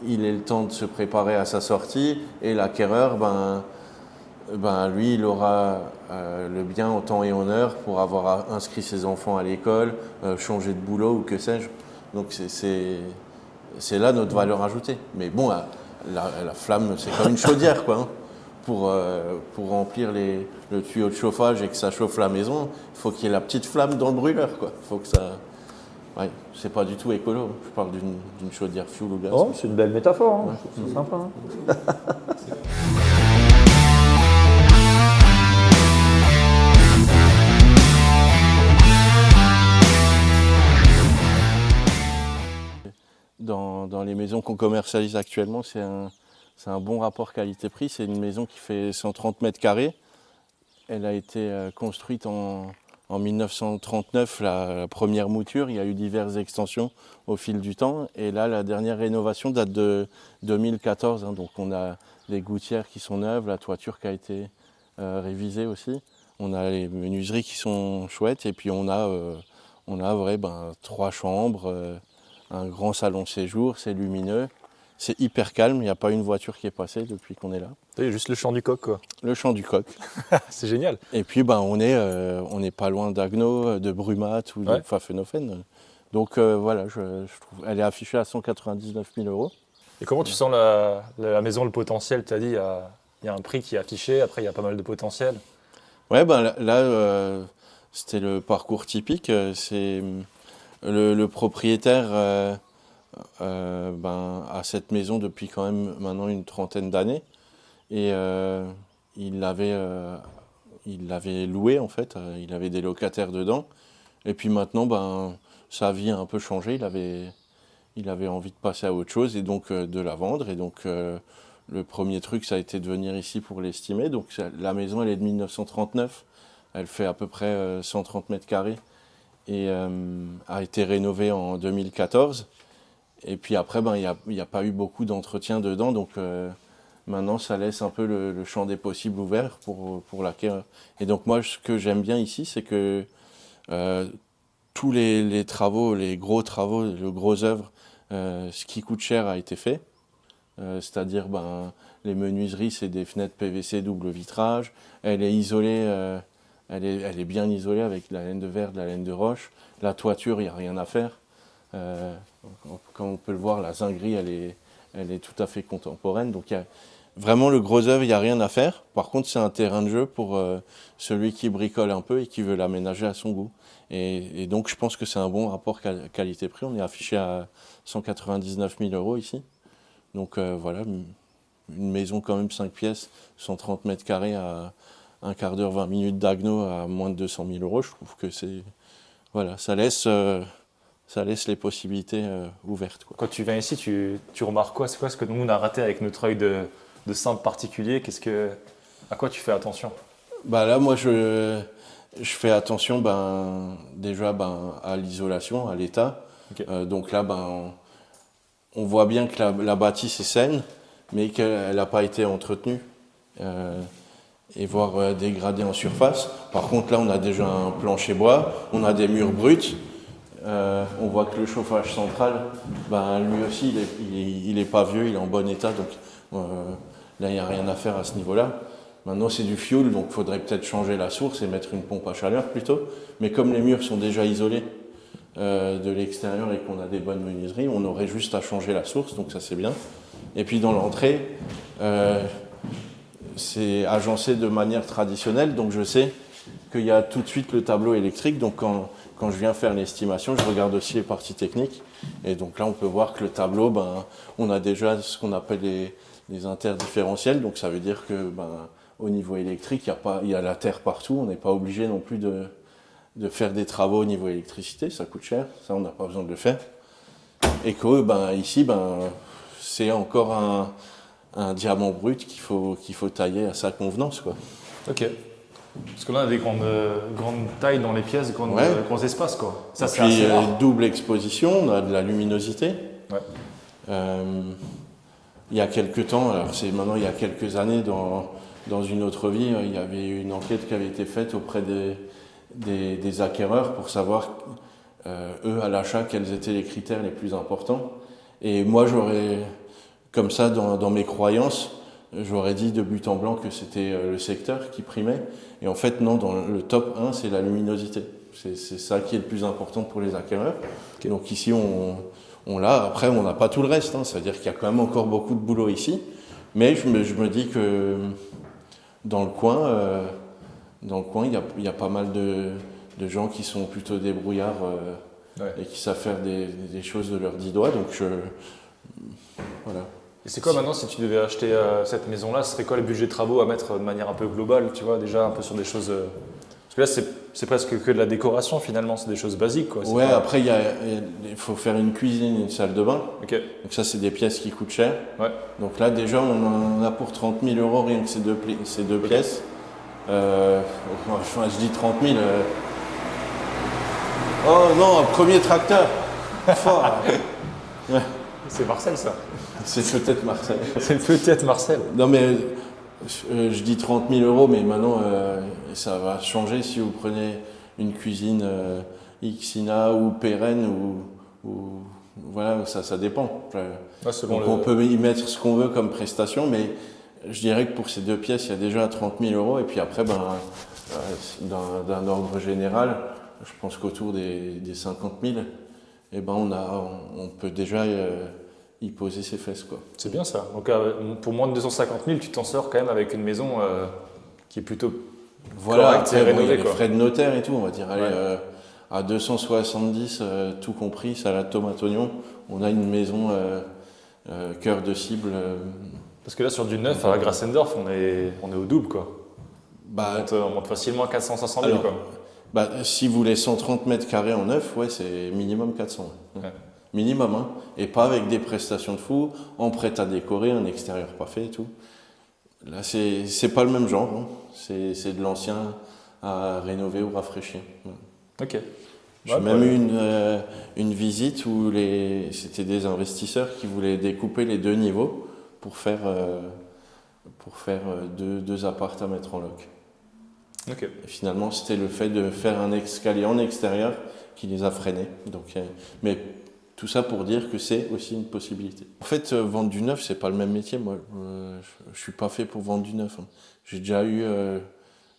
il ait le temps de se préparer à sa sortie et l'acquéreur, lui, il aura le bien en temps et en heure pour avoir inscrit ses enfants à l'école, changer de boulot ou que sais-je. Donc c'est là notre valeur ajoutée. Mais bon, la flamme, c'est comme une chaudière, quoi. Hein. Pour remplir le tuyau de chauffage et que ça chauffe la maison, il faut qu'il y ait la petite flamme dans le brûleur, quoi. Faut que ça. Ouais, c'est pas du tout écolo. Je parle d'une chaudière fuel ou gaz. Oh, c'est une belle métaphore. Hein. Ouais. C'est sympa. Hein. Dans les maisons qu'on commercialise actuellement, c'est un bon rapport qualité-prix. C'est une maison qui fait 130 mètres carrés. Elle a été construite en 1939, la première mouture. Il y a eu diverses extensions au fil du temps. Et là, la dernière rénovation date de 2014. Hein. Donc on a des gouttières qui sont neuves, la toiture qui a été révisée aussi. On a les menuiseries qui sont chouettes. Et puis on a 3 chambres. Un grand salon de séjour, c'est lumineux, c'est hyper calme, il n'y a pas une voiture qui est passée depuis qu'on est là. Il y a juste le chant du coq, quoi. Le chant du coq. C'est génial. Et puis on est pas loin d'Agno, de Brumat ou de Pfaffenhofen. Donc voilà, je trouve, elle est affichée à 199 000 euros. Et comment tu sens la maison, le potentiel? Tu as dit, il y a un prix qui est affiché, après il y a pas mal de potentiel. Ouais, là, c'était le parcours typique, c'est... Le propriétaire a cette maison depuis quand même maintenant une trentaine d'années et il l'avait loué en fait, il avait des locataires dedans et puis maintenant sa vie a un peu changé, il avait envie de passer à autre chose et donc de la vendre et donc le premier truc ça a été de venir ici pour l'estimer. Donc la maison elle est de 1939, elle fait à peu près 130 mètres carrés. Et a été rénové en 2014. Et puis après, il n'y a pas eu beaucoup d'entretien dedans, donc maintenant ça laisse un peu le champ des possibles ouvert pour l'acquéreur. Et donc moi, ce que j'aime bien ici, c'est que tous les travaux, les gros travaux, les grosses œuvres, ce qui coûte cher a été fait. C'est-à-dire les menuiseries, c'est des fenêtres PVC double vitrage. Elle est isolée, elle est bien isolée avec de la laine de verre, de la laine de roche. La toiture, il n'y a rien à faire. Comme on peut le voir, la zinguerie, elle est tout à fait contemporaine. Donc vraiment, le gros œuvre, il n'y a rien à faire. Par contre, c'est un terrain de jeu pour celui qui bricole un peu et qui veut l'aménager à son goût. Et donc, je pense que c'est un bon rapport qualité-prix. On est affiché à 199 000 € ici. Donc voilà, une maison quand même 5 pièces, 130 mètres carrés à un quart d'heure, 20 minutes d'Agno à moins de 200 000 €. Je trouve que voilà, ça laisse les possibilités ouvertes, quoi. Quand tu viens ici, tu remarques quoi? C'est quoi ce que nous on a raté avec notre œil de simple particulier? À quoi tu fais attention? Là, moi, je fais attention déjà à l'isolation, à l'état. Okay. Donc là, on voit bien que la bâtisse est saine, mais qu'elle n'a pas été entretenue et voire dégradée en surface. Par contre, là, on a déjà un plancher bois, on a des murs bruts. On voit que le chauffage central, lui aussi, il est pas vieux, il est en bon état. Donc là, il n'y a rien à faire à ce niveau-là. Maintenant, c'est du fioul, donc il faudrait peut-être changer la source et mettre une pompe à chaleur plutôt. Mais comme les murs sont déjà isolés de l'extérieur et qu'on a des bonnes menuiseries, on aurait juste à changer la source, donc ça c'est bien. Et puis dans l'entrée, c'est agencé de manière traditionnelle, donc je sais qu'il y a tout de suite le tableau électrique. Donc quand je viens faire l'estimation, je regarde aussi les parties techniques. Et donc là, on peut voir que le tableau, on a déjà ce qu'on appelle les interdifférentiels. Donc ça veut dire que au niveau électrique, il y a la terre partout. On n'est pas obligé non plus de faire des travaux au niveau électricité. Ça coûte cher, ça on n'a pas besoin de le faire. Et que ici, c'est encore un diamant brut qu'il faut tailler à sa convenance, quoi. Ok. Parce que là, on a des grandes tailles dans les pièces, grands espaces, quoi. Ça, c'est assez rare. Double exposition, on a de la luminosité. Ouais. Il y a quelques temps, alors c'est maintenant il y a quelques années, dans une autre vie, il y avait une enquête qui avait été faite auprès des acquéreurs pour savoir, eux, à l'achat, quels étaient les critères les plus importants. Et moi, comme ça, dans mes croyances, j'aurais dit de but en blanc que c'était le secteur qui primait. Et en fait, non, dans le top 1, c'est la luminosité. C'est ça qui est le plus important pour les acquéreurs. Okay. Donc ici, on l'a. Après, on n'a pas tout le reste. C'est-à-dire qu'il y a quand même encore beaucoup de boulot ici. Mais je me dis que dans le coin, il y a pas mal de gens qui sont plutôt débrouillards et qui savent faire des choses de leurs 10 doigts. Donc, voilà. Et c'est quoi maintenant, si tu devais acheter cette maison-là, ce serait quoi le budget de travaux à mettre de manière un peu globale, tu vois, déjà un peu sur des choses... Parce que là, c'est presque que de la décoration finalement, c'est des choses basiques, quoi. Ouais, après, il faut faire une cuisine, une salle de bain. Okay. Donc ça, c'est des pièces qui coûtent cher. Ouais. Donc là, déjà, on en a pour 30 000 € rien que ces deux pièces. Je dis 30 000. Oh non, un premier tracteur. Fort. Ouais. C'est Marcel, ça. C'est peut-être Marcel. C'est peut-être Marcel. Non, mais je dis 30 000 €, mais maintenant, ça va changer si vous prenez une cuisine Xina ou pérenne ou voilà, ça dépend. Donc on peut y mettre ce qu'on veut comme prestation, mais je dirais que pour ces deux pièces, il y a déjà 30 000 €. Et puis après, d'un ordre général, je pense qu'autour des 50 000, on peut déjà y poser ses fesses, quoi. C'est bien ça. Donc pour moins de 250 000, tu t'en sors quand même avec une maison qui est plutôt correcte et rénovée, les frais de notaire et tout, on va dire. Allez, à 270, tout compris, salade, tomate, oignon, on a une maison cœur de cible. Parce que là, sur du neuf, à Grassendorf, on est au double, quoi. On monte facilement à 400-500 000, quoi. Si vous voulez 130 mètres carrés en neuf, ouais, c'est minimum 400. Ouais. Minimum, hein. Et pas avec des prestations de fou, en prêt à décorer, un extérieur pas fait et tout. Là, c'est pas le même genre, hein. C'est de l'ancien à rénover ou rafraîchir. Ouais. Ok. J'ai même eu une visite où c'était des investisseurs qui voulaient découper les deux niveaux pour faire deux apparts à mettre en loc. Ok. Et finalement, c'était le fait de faire un escalier en extérieur qui les a freinés. Donc, mais tout ça pour dire que c'est aussi une possibilité. En fait, vendre du neuf, c'est pas le même métier. Moi, je suis pas fait pour vendre du neuf, hein. J'ai déjà eu,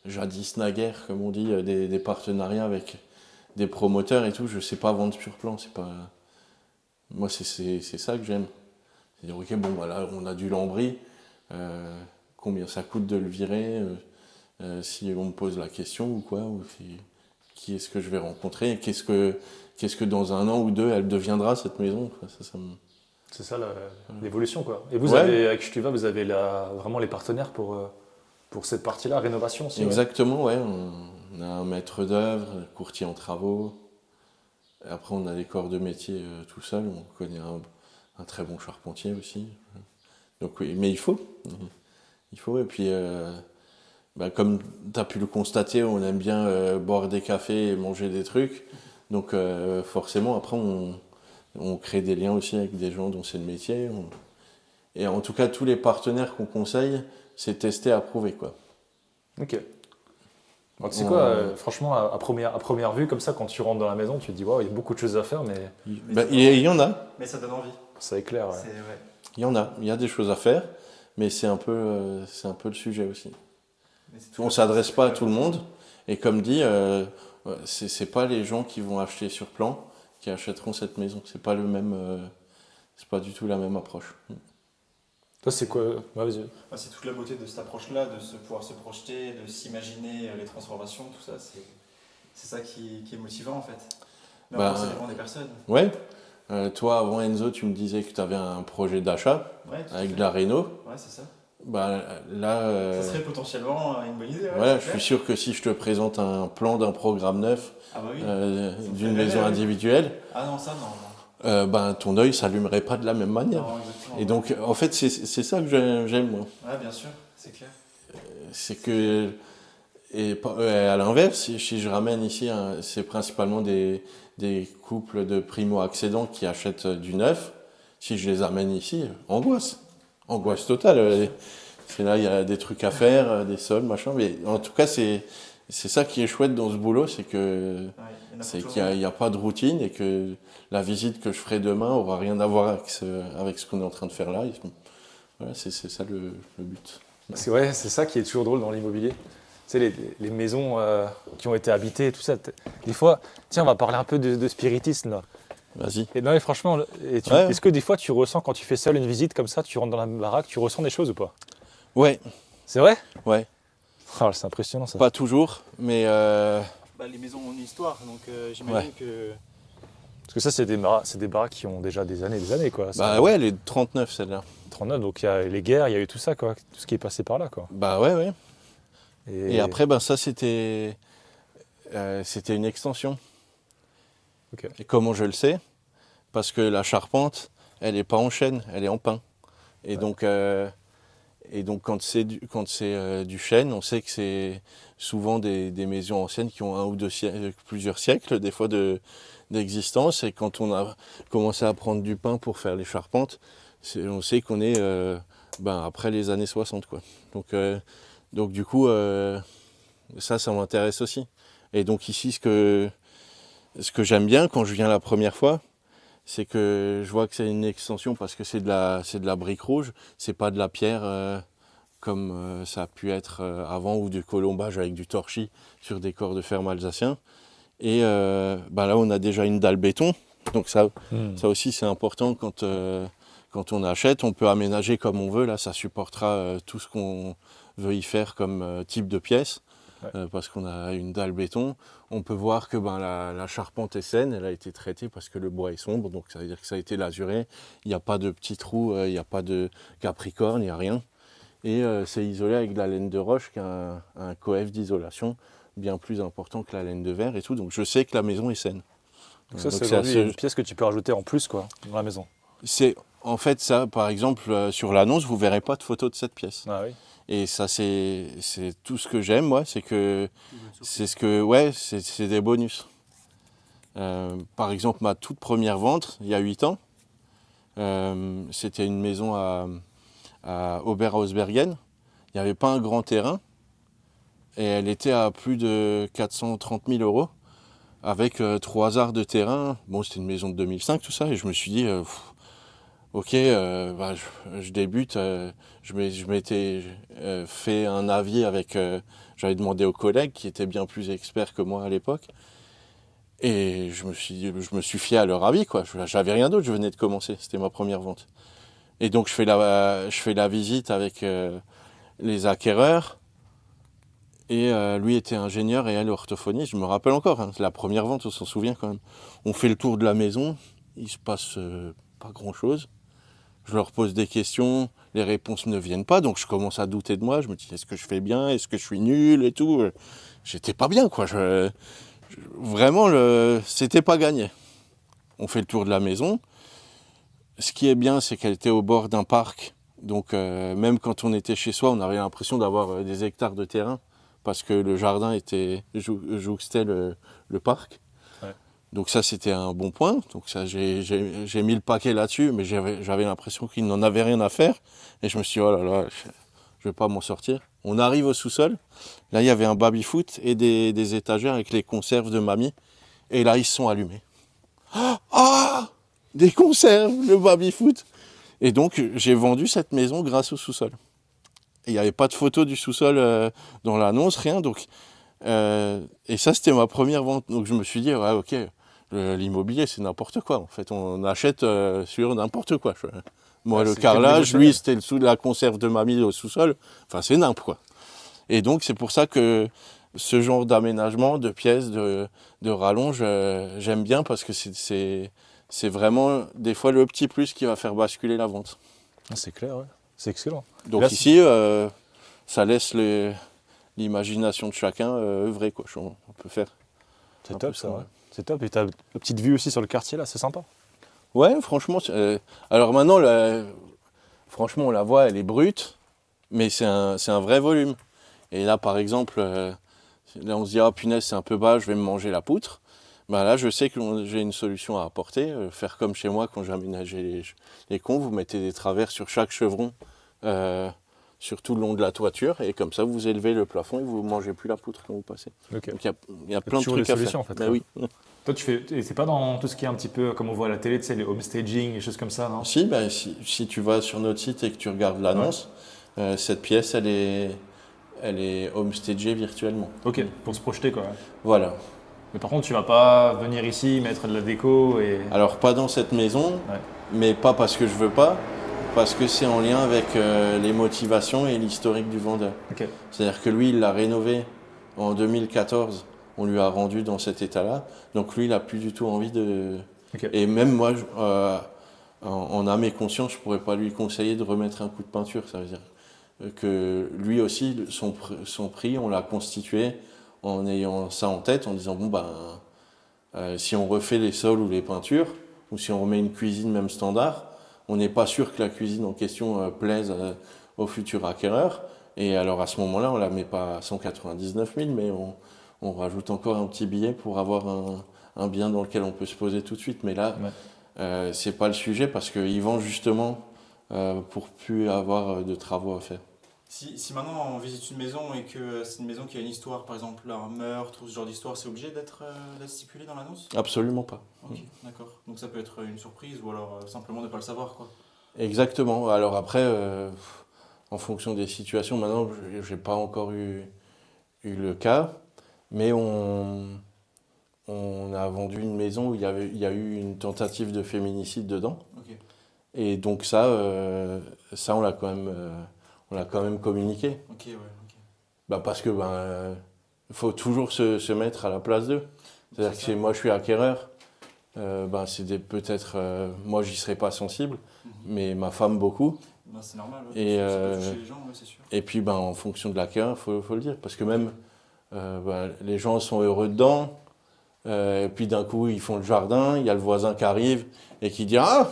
jadis naguère, comme on dit, des partenariats avec des promoteurs et tout. Je sais pas vendre sur plan. C'est pas. Moi, c'est ça que j'aime. C'est dire, ok, bon, voilà, on a du lambris. Combien ça coûte de le virer, si on me pose la question ou quoi, ou qui est-ce que je vais rencontrer, qu'est-ce que dans un an ou deux elle deviendra cette maison. C'est ça l'évolution, quoi. Et vous Ouais. avez, avec Stuva, vous avez vraiment les partenaires pour cette partie-là, rénovation aussi. Exactement, ouais. On a un maître d'œuvre, courtier en travaux. Et après, on a des corps de métier tout seul. On connaît un très bon charpentier aussi. Donc oui, mais il faut. Il faut. Et puis, comme tu as pu le constater, on aime bien boire des cafés et manger des trucs. Donc forcément, après, on crée des liens aussi avec des gens dont c'est le métier. Et en tout cas, tous les partenaires qu'on conseille, c'est tester, approuver, quoi. Ok. Donc c'est quoi, franchement, à première vue, comme ça, quand tu rentres dans la maison, tu te dis, waouh, il y a beaucoup de choses à faire, mais Il y en a. Mais ça donne envie. ça éclaire. Ouais. Ouais. Il y en a. Il y a des choses à faire, mais c'est un peu le sujet aussi. Mais c'est On ne s'adresse pas à tout le monde. Et comme dit, c'est pas les gens qui vont acheter sur plan qui achèteront cette maison. C'est pas c'est pas du tout la même approche. Toi, c'est quoi? Ouais, vas-y. Enfin, c'est toute la beauté de cette approche-là, de pouvoir se projeter, de s'imaginer les transformations, tout ça. C'est ça qui est motivant en fait. Mais Bah, après, ça dépend des personnes. Ouais. Toi, avant Enzo, tu me disais que tu avais un projet d'achat Ouais, tout à avec fait. de la réno. Ouais, c'est ça. Bah, là, Ça serait potentiellement une bonne idée. Ouais, voilà, c'est je suis clair. sûr que si je te présente un plan d'un programme neuf, Ah bah oui. d'une fait rêver, maison oui. individuelle, Ah non, ça non. ton œil s'allumerait pas de la même manière. Non, exactement. Et donc, en fait, c'est ça que j'aime, moi. Ouais, bien sûr, c'est clair. C'est que, à l'inverse, si je ramène ici, c'est principalement des couples de primo-accédants qui achètent du neuf. Si je les amène ici, angoisse. Angoisse totale. C'est là, il y a des trucs à faire, des sols, machin. Mais en tout cas, c'est ça qui est chouette dans ce boulot, c'est que Ouais, il y en a c'est pour tout qu'il le monde. n'y a pas de routine et que la visite que je ferai demain aura rien à voir avec ce qu'on est en train de faire là. Voilà, c'est ça le but. Parce que ouais, c'est ça qui est toujours drôle dans l'immobilier. Tu sais, les maisons qui ont été habitées et tout ça. Des fois, tiens, on va parler un peu de spiritisme là. Vas-y. Et non, mais franchement, Ouais. est-ce que des fois tu ressens, quand tu fais seul une visite comme ça, tu rentres dans la baraque, tu ressens des choses ou pas? Ouais, C'est vrai? ouais. Ah, c'est impressionnant ça. Pas toujours, mais Bah, les maisons ont une histoire, donc j'imagine Ouais. que. Parce que ça, c'est des baraques qui ont déjà des années quoi. bah ouais, les 39 celle-là. 39, donc il y a les guerres, il y a eu tout ça quoi, tout ce qui est passé par là quoi. Bah ouais, ouais. Et Et après, ben ça c'était une extension. Ok. Et comment je le sais? Parce que la charpente, elle est pas en chêne, elle est en pin. Et donc quand c'est du chêne, on sait que c'est souvent des maisons anciennes qui ont un ou deux plusieurs siècles, des fois d'existence. Et quand on a commencé à prendre du pin pour faire les charpentes, on sait qu'on est après les années 60, quoi. Donc du coup, ça m'intéresse aussi. Et donc ici, ce que j'aime bien quand je viens la première fois, c'est que je vois que c'est une extension parce que c'est de la brique rouge, c'est pas de la pierre comme ça a pu être avant, ou du colombage avec du torchis sur des corps de ferme alsaciens. Et là, on a déjà une dalle béton, donc ça aussi c'est important quand on achète. On peut aménager comme on veut, là ça supportera tout ce qu'on veut y faire comme type de pièce. Ouais. Parce qu'on a une dalle béton. On peut voir que la charpente est saine, elle a été traitée parce que le bois est sombre, donc ça veut dire que ça a été lasuré. Il n'y a pas de petits trous, il n'y a pas de capricorne, il n'y a rien. Et c'est isolé avec de la laine de roche qui a un coef d'isolation bien plus important que la laine de verre et tout. Donc je sais que la maison est saine. donc ça, Donc c'est aujourd'hui une pièce que tu peux rajouter en plus quoi, dans la maison. C'est en fait ça, par exemple, sur l'annonce, vous verrez pas de photo de cette pièce. Ah oui. Et ça, c'est tout ce que j'aime, moi, c'est des bonus. Par exemple, ma toute première vente, il y a 8 ans, c'était une maison à Oberhausbergen. Il n'y avait pas un grand terrain. et elle était à plus de 430 000 euros avec 3 arts de terrain. Bon, c'était une maison de 2005, tout ça, et je me suis dit, ok, je débute. Je m'étais fait un avis avec. J'avais demandé aux collègues qui étaient bien plus experts que moi à l'époque. Et je me suis fié à leur avis, quoi. J'avais rien d'autre, je venais de commencer. C'était ma première vente. Et donc, je fais la visite avec les acquéreurs. Et lui était ingénieur et elle orthophoniste. Je me rappelle encore, hein, c'est la première vente, on s'en souvient quand même. On fait le tour de la maison, il se passe pas grand-chose. Je leur pose des questions, les réponses ne viennent pas, donc je commence à douter de moi. Je me dis, est-ce que je fais bien, est-ce que je suis nul et tout. J'étais pas bien, quoi. Vraiment, c'était pas gagné. On fait le tour de la maison. Ce qui est bien, c'est qu'elle était au bord d'un parc. Donc même quand on était chez soi, on avait l'impression d'avoir des hectares de terrain parce que le jardin jouxtait le parc. Ouais. Donc ça, c'était un bon point. Donc ça, j'ai mis le paquet là-dessus, mais j'avais l'impression qu'il n'en avait rien à faire. Et je me suis dit, oh là là, je vais pas m'en sortir. On arrive au sous-sol. Là, il y avait un baby-foot et des étagères avec les conserves de mamie. Et là, ils se sont allumés. Ah, des conserves, le baby-foot. Et donc, j'ai vendu cette maison grâce au sous-sol. Il n'y avait pas de photo du sous-sol dans l'annonce, rien. Donc, et ça, c'était ma première vente. Donc, je me suis dit, ouais, ok, l'immobilier, c'est n'importe quoi. En fait, on achète sur n'importe quoi. Moi, Ah, le c'est carrelage, que lui, c'était la conserve de mamie au sous-sol. Enfin, c'est nimp, quoi. Et donc, c'est pour ça que ce genre d'aménagement, de pièces, de rallonge, j'aime bien parce que c'est vraiment des fois le petit plus qui va faire basculer la vente. Ah, c'est clair, ouais. C'est excellent. Donc Là, ici, ça laisse l'imagination de chacun œuvrer, quoi. On peut faire. c'est un top peu ça, ça, ouais. ouais. C'est top. Et t'as une petite vue aussi sur le quartier là, c'est sympa. Ouais, franchement. Alors maintenant, franchement, on la voit, elle est brute, mais c'est un vrai volume. Et là, par exemple, là, on se dit, ah punaise, c'est un peu bas, je vais me manger la poutre. Bah là, je sais que j'ai une solution à apporter. Faire comme chez moi quand j'aménageais les cons, vous mettez des travers sur chaque chevron, sur tout le long de la toiture, et comme ça, vous élevez le plafond et vous ne mangez plus la poutre quand vous passez. Ok. Donc il y a plein de toujours trucs des à solutions, faire. en fait, Bah quoi. oui. Toi, tu fais. Et c'est pas dans tout ce qui est un petit peu comme on voit à la télé, tu sais, les homestaging, les choses comme ça, non? Si, si tu vas sur notre site et que tu regardes l'annonce, cette pièce, elle est homestagée virtuellement. Ok, pour se projeter quoi. Ouais. Voilà. Mais par contre, tu vas pas venir ici mettre de la déco et. Alors pas dans cette maison, Ouais. mais pas parce que je veux pas, parce que c'est en lien avec les motivations et l'historique du vendeur. Ok. C'est-à-dire que lui, il l'a rénové en 2014, on lui a rendu dans cet état-là, donc lui, il n'a plus du tout envie de... Ok. Et même moi, en âme et conscience, je ne pourrais pas lui conseiller de remettre un coup de peinture. Ça veut dire que lui aussi, son prix, on l'a constitué en ayant ça en tête, en disant, bon, si on refait les sols ou les peintures, ou si on remet une cuisine même standard, on n'est pas sûr que la cuisine en question plaise au futur acquéreur. Et alors à ce moment-là, on ne la met pas à 199 000, mais on rajoute encore un petit billet pour avoir un bien dans lequel on peut se poser tout de suite. Mais là, c'est pas le sujet parce qu'ils vendent justement pour plus avoir de travaux à faire. Si maintenant on visite une maison et que c'est une maison qui a une histoire, par exemple un meurtre ou ce genre d'histoire, c'est obligé d'être stipulé dans l'annonce? Absolument pas. Ok, d'accord. Donc ça peut être une surprise ou alors simplement ne pas le savoir, quoi. Exactement. Alors après, en fonction des situations, maintenant, je n'ai pas encore eu le cas, mais on a vendu une maison où il y a eu une tentative de féminicide dedans. Ok. Et donc ça on l'a quand même communiqué. Ok, ouais, ok. Parce que faut toujours se mettre à la place d'eux. C'est-à-dire que si moi je suis acquéreur, peut-être moi j'y serais pas sensible, mais ma femme beaucoup. C'est normal, ouais. Et, Ça peut toucher les gens, ouais, c'est sûr. Et puis en fonction de l'acquéreur, faut le dire. Parce que même les gens sont heureux dedans, et puis d'un coup ils font le jardin, il y a le voisin qui arrive et qui dit « Ah,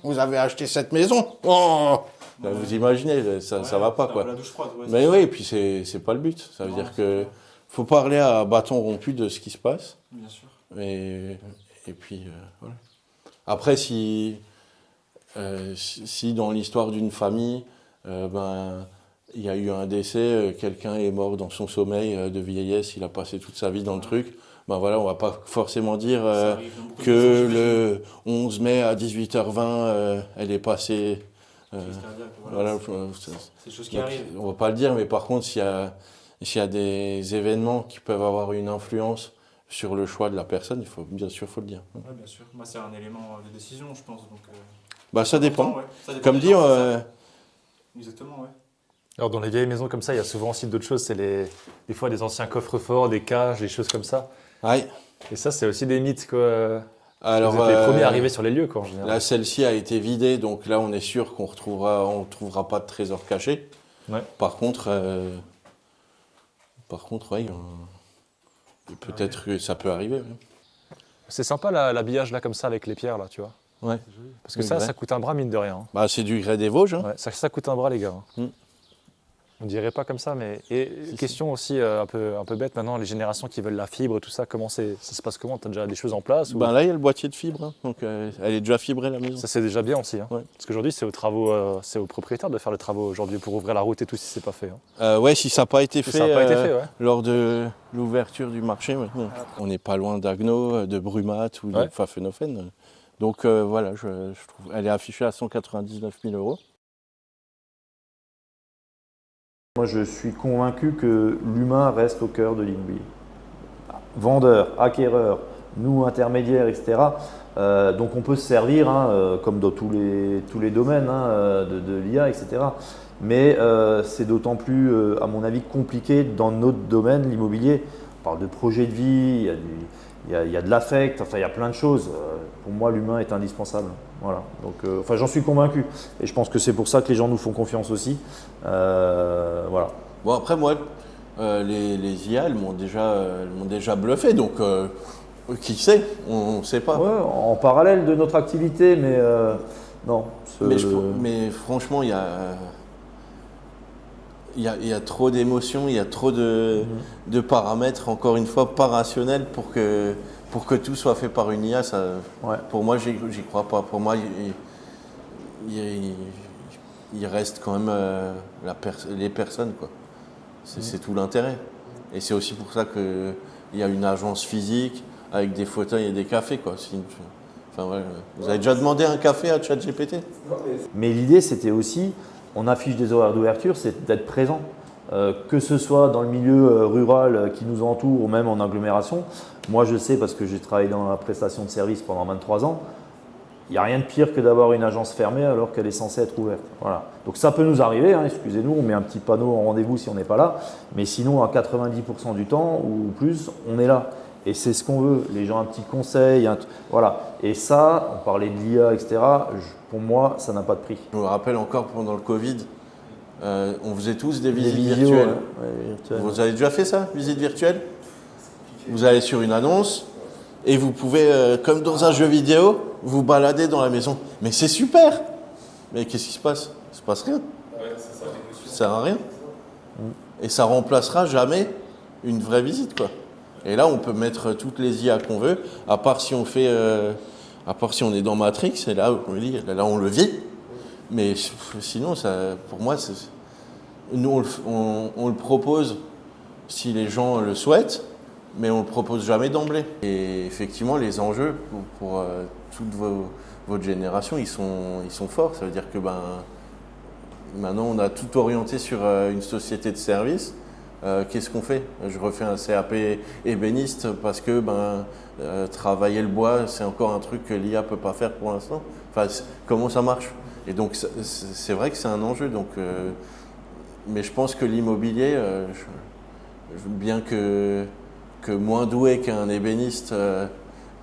vous avez acheté cette maison oh !» Vous imaginez, ça va pas, quoi. La douche froide, ouais, Mais oui, et puis c'est pas le but. Ça veut dire que faut parler à bâton rompu de ce qui se passe. Bien sûr. Et puis voilà. Après, si dans l'histoire d'une famille, il y a eu un décès, quelqu'un est mort dans son sommeil de vieillesse, il a passé toute sa vie dans le truc. Ben voilà, on va pas forcément dire que le 11 mai à 18h20, elle est passée. Voilà, c'est des choses qui donc, arrivent. on va pas le dire, mais par contre, s'il y a des événements qui peuvent avoir une influence sur le choix de la personne, bien sûr, faut le dire. Ouais, bien sûr. Moi, c'est un élément de décision, je pense. Donc, Bah, ça dépend. ouais. Ça dépend Comme des dit, gens, c'est ça. Exactement, ouais. Alors dans les vieilles maisons comme ça, il y a souvent aussi d'autres choses. C'est des fois des anciens coffres-forts, des cages, des choses comme ça. ouais. Et ça, c'est aussi des mythes, quoi. Alors, Vous êtes les premiers arrivés sur les lieux, quoi, en général. là, celle-ci a été vidée, donc là, on est sûr qu'on trouvera pas de trésor caché. Ouais. Par contre, ouais, peut-être que ça peut arriver. Ouais. C'est sympa l'habillage là, comme ça, avec les pierres, là, tu vois. Ouais. Parce que Le ça grès. coûte un bras, mine de rien. Hein. Bah, c'est du grès des Vosges. Hein. Ouais, ça coûte un bras, les gars. Hein. Mm. On dirait pas comme ça, mais. Et question aussi un peu bête maintenant, les générations qui veulent la fibre, tout ça, ça se passe comment? T'as déjà des choses en place ou... Ben là, il y a le boîtier de fibre, hein. Donc elle est déjà fibrée la maison. Ça, c'est déjà bien aussi. Hein. Ouais. Parce qu'aujourd'hui, c'est aux propriétaires de faire les travaux aujourd'hui pour ouvrir la route et tout si c'est pas fait. Hein. Ouais, si ça n'a pas été Si fait, ça n'a pas été fait, ouais. lors de l'ouverture du marché, ouais. On n'est pas loin d'Agno, de Brumat ou de Ouais. Pfaffenhofen. Donc voilà, je trouve, elle est affichée à 199 000 €. Moi, je suis convaincu que l'humain reste au cœur de l'immobilier. Vendeur, acquéreur, nous intermédiaires, etc. Donc on peut se servir, hein, comme dans tous les domaines hein, de l'IA, etc. Mais c'est d'autant plus, à mon avis, compliqué dans notre domaine, l'immobilier. On parle de projet de vie, il y a de l'affect, enfin il y a plein de choses. Pour moi, l'humain est indispensable. Voilà. Donc, enfin, j'en suis convaincu. Et je pense que c'est pour ça que les gens nous font confiance aussi. Voilà. Bon, après, moi, les IA, elles m'ont déjà bluffé. Donc, qui sait? On ne sait pas. Ouais, en parallèle de notre activité, mais non. Mais franchement, il y a trop d'émotions, il y a trop de paramètres, encore une fois, pas rationnels pour que tout soit fait par une IA. Ouais. Pour moi, j'y crois pas. Pour moi, il reste quand même les personnes, quoi. C'est tout l'intérêt. Et c'est aussi pour ça qu'il y a une agence physique avec des fauteuils et des cafés, quoi. Enfin, ouais. Vous avez déjà demandé un café à ChatGPT? Mais l'idée, c'était aussi, on affiche des horaires d'ouverture, c'est d'être présent. Que ce soit dans le milieu rural qui nous entoure ou même en agglomération. Moi, je sais, parce que j'ai travaillé dans la prestation de services pendant 23 ans, il n'y a rien de pire que d'avoir une agence fermée alors qu'elle est censée être ouverte. Voilà. Donc ça peut nous arriver, hein, excusez-nous, on met un petit panneau en rendez-vous si on n'est pas là, mais sinon à 90% du temps ou plus, on est là. Et c'est ce qu'on veut, les gens un petit conseil, voilà. Et ça, on parlait de l'IA, etc., pour moi, ça n'a pas de prix. Je me rappelle encore pendant le Covid, on faisait tous des visites vidéos, virtuelles. ouais, virtuelles. Vous avez déjà fait ça, visite virtuelle? Vous allez sur une annonce et vous pouvez, comme dans un jeu vidéo, vous balader dans la maison. Mais c'est super! Mais qu'est-ce qui se passe? Il ne se passe rien. Ça sert à rien. Et ça remplacera jamais une vraie visite, quoi. Et là, on peut mettre toutes les IA qu'on veut, à part si on est dans Matrix, et là, on le vit. Mais sinon, pour moi, nous, on le propose si les gens le souhaitent, mais on ne le propose jamais d'emblée. Et effectivement, les enjeux pour toute votre génération, ils sont forts. Ça veut dire que maintenant, on a tout orienté sur une société de services. Qu'est-ce qu'on fait? Je refais un CAP ébéniste parce que travailler le bois, c'est encore un truc que l'IA ne peut pas faire pour l'instant. Enfin, comment ça marche? Et donc, c'est vrai que c'est un enjeu. Donc, mais je pense que l'immobilier, bien que moins doué qu'un ébéniste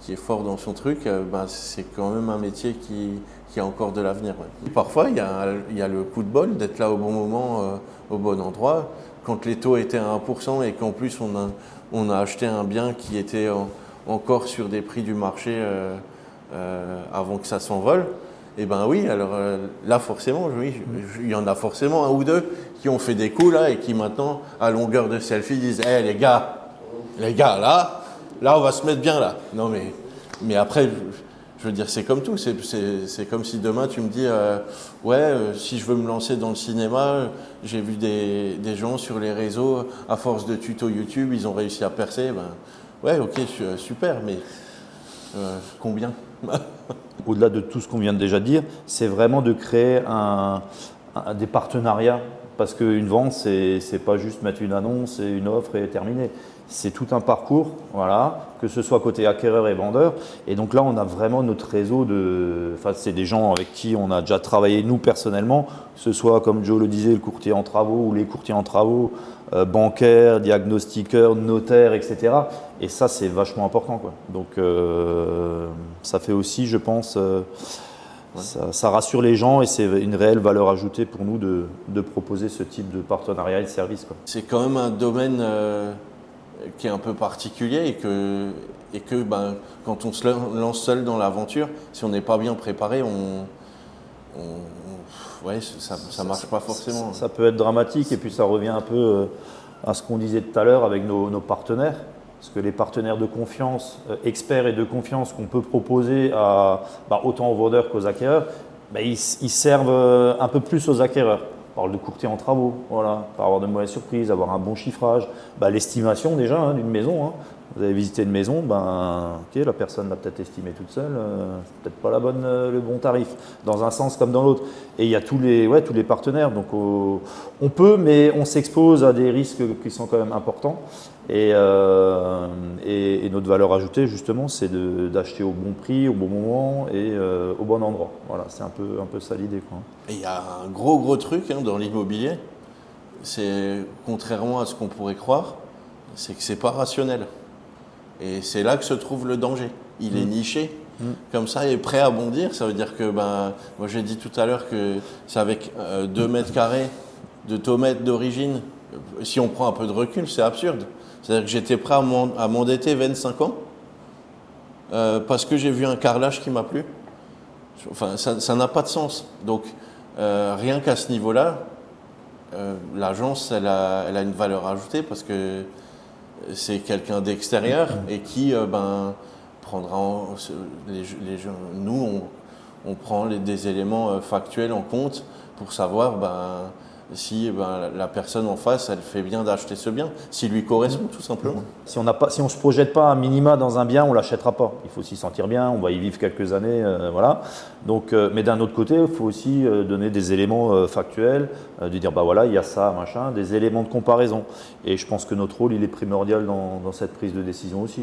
qui est fort dans son truc, c'est quand même un métier qui a encore de l'avenir. Ouais. Parfois, il y a le coup de bol d'être là au bon moment, au bon endroit. Quand les taux étaient à 1% et qu'en plus on a acheté un bien qui était encore sur des prix du marché avant que ça s'envole, et oui, alors là forcément, oui, il y en a forcément un ou deux qui ont fait des coups là et qui maintenant, à longueur de selfie, disent hey, les gars, là on va se mettre bien là. Non mais après, Je veux dire, c'est comme tout. C'est comme si demain tu me dis, si je veux me lancer dans le cinéma, j'ai vu des gens sur les réseaux, à force de tutos YouTube, ils ont réussi à percer. Ben, ouais, ok, super, mais combien? Au-delà de tout ce qu'on vient de déjà dire, c'est vraiment de créer des partenariats. Parce qu'une vente, c'est pas juste mettre une annonce et une offre et terminer. C'est tout un parcours, voilà, que ce soit côté acquéreur et vendeur. Et donc là, on a vraiment notre réseau c'est des gens avec qui on a déjà travaillé nous personnellement, que ce soit, comme Joe le disait, le courtier en travaux ou les courtiers en travaux, bancaires, diagnostiqueurs, notaires, etc. Et ça, c'est vachement important, quoi. Donc ça fait aussi, je pense, ça rassure les gens et c'est une réelle valeur ajoutée pour nous de proposer ce type de partenariat et de service, quoi. C'est quand même un domaine qui est un peu particulier et que quand on se lance seul dans l'aventure, si on n'est pas bien préparé, ça marche pas forcément. Ça peut être dramatique et puis ça revient un peu à ce qu'on disait tout à l'heure avec nos partenaires. Parce que les partenaires de confiance, experts et de confiance qu'on peut proposer autant aux vendeurs qu'aux acquéreurs, ils servent un peu plus aux acquéreurs. On parle de courtier en travaux, voilà, pour avoir de mauvaises surprises, avoir un bon chiffrage. L'estimation déjà d'une maison. Vous avez visité une maison, la personne l'a peut-être estimée toute seule, c'est peut-être pas le bon tarif, dans un sens comme dans l'autre. Et il y a tous les partenaires. Donc on peut, mais on s'expose à des risques qui sont quand même importants. Et notre valeur ajoutée, justement, c'est d'acheter au bon prix, au bon moment et au bon endroit. Voilà, c'est un peu ça l'idée, quoi. Et il y a un gros truc dans l'immobilier, c'est contrairement à ce qu'on pourrait croire, c'est que c'est pas rationnel. Et c'est là que se trouve le danger. Il est niché, comme ça, il est prêt à bondir. Ça veut dire que, moi j'ai dit tout à l'heure que c'est avec 2 mètres carrés de tomate d'origine. Si on prend un peu de recul, c'est absurde. C'est-à-dire que j'étais prêt à m'endetter 25 ans parce que j'ai vu un carrelage qui m'a plu. Enfin, ça n'a pas de sens. Donc, rien qu'à ce niveau-là, l'agence, elle a une valeur ajoutée parce que c'est quelqu'un d'extérieur et qui prendra nous on prend des éléments factuels en compte pour savoir si la personne en face elle fait bien d'acheter ce bien, s'il lui correspond tout simplement. Si on ne se projette pas un minima dans un bien, on ne l'achètera pas. Il faut s'y sentir bien, on va y vivre quelques années, voilà. Donc, mais d'un autre côté, il faut aussi donner des éléments factuels, de dire il y a ça, machin, des éléments de comparaison. Et je pense que notre rôle, il est primordial dans cette prise de décision aussi.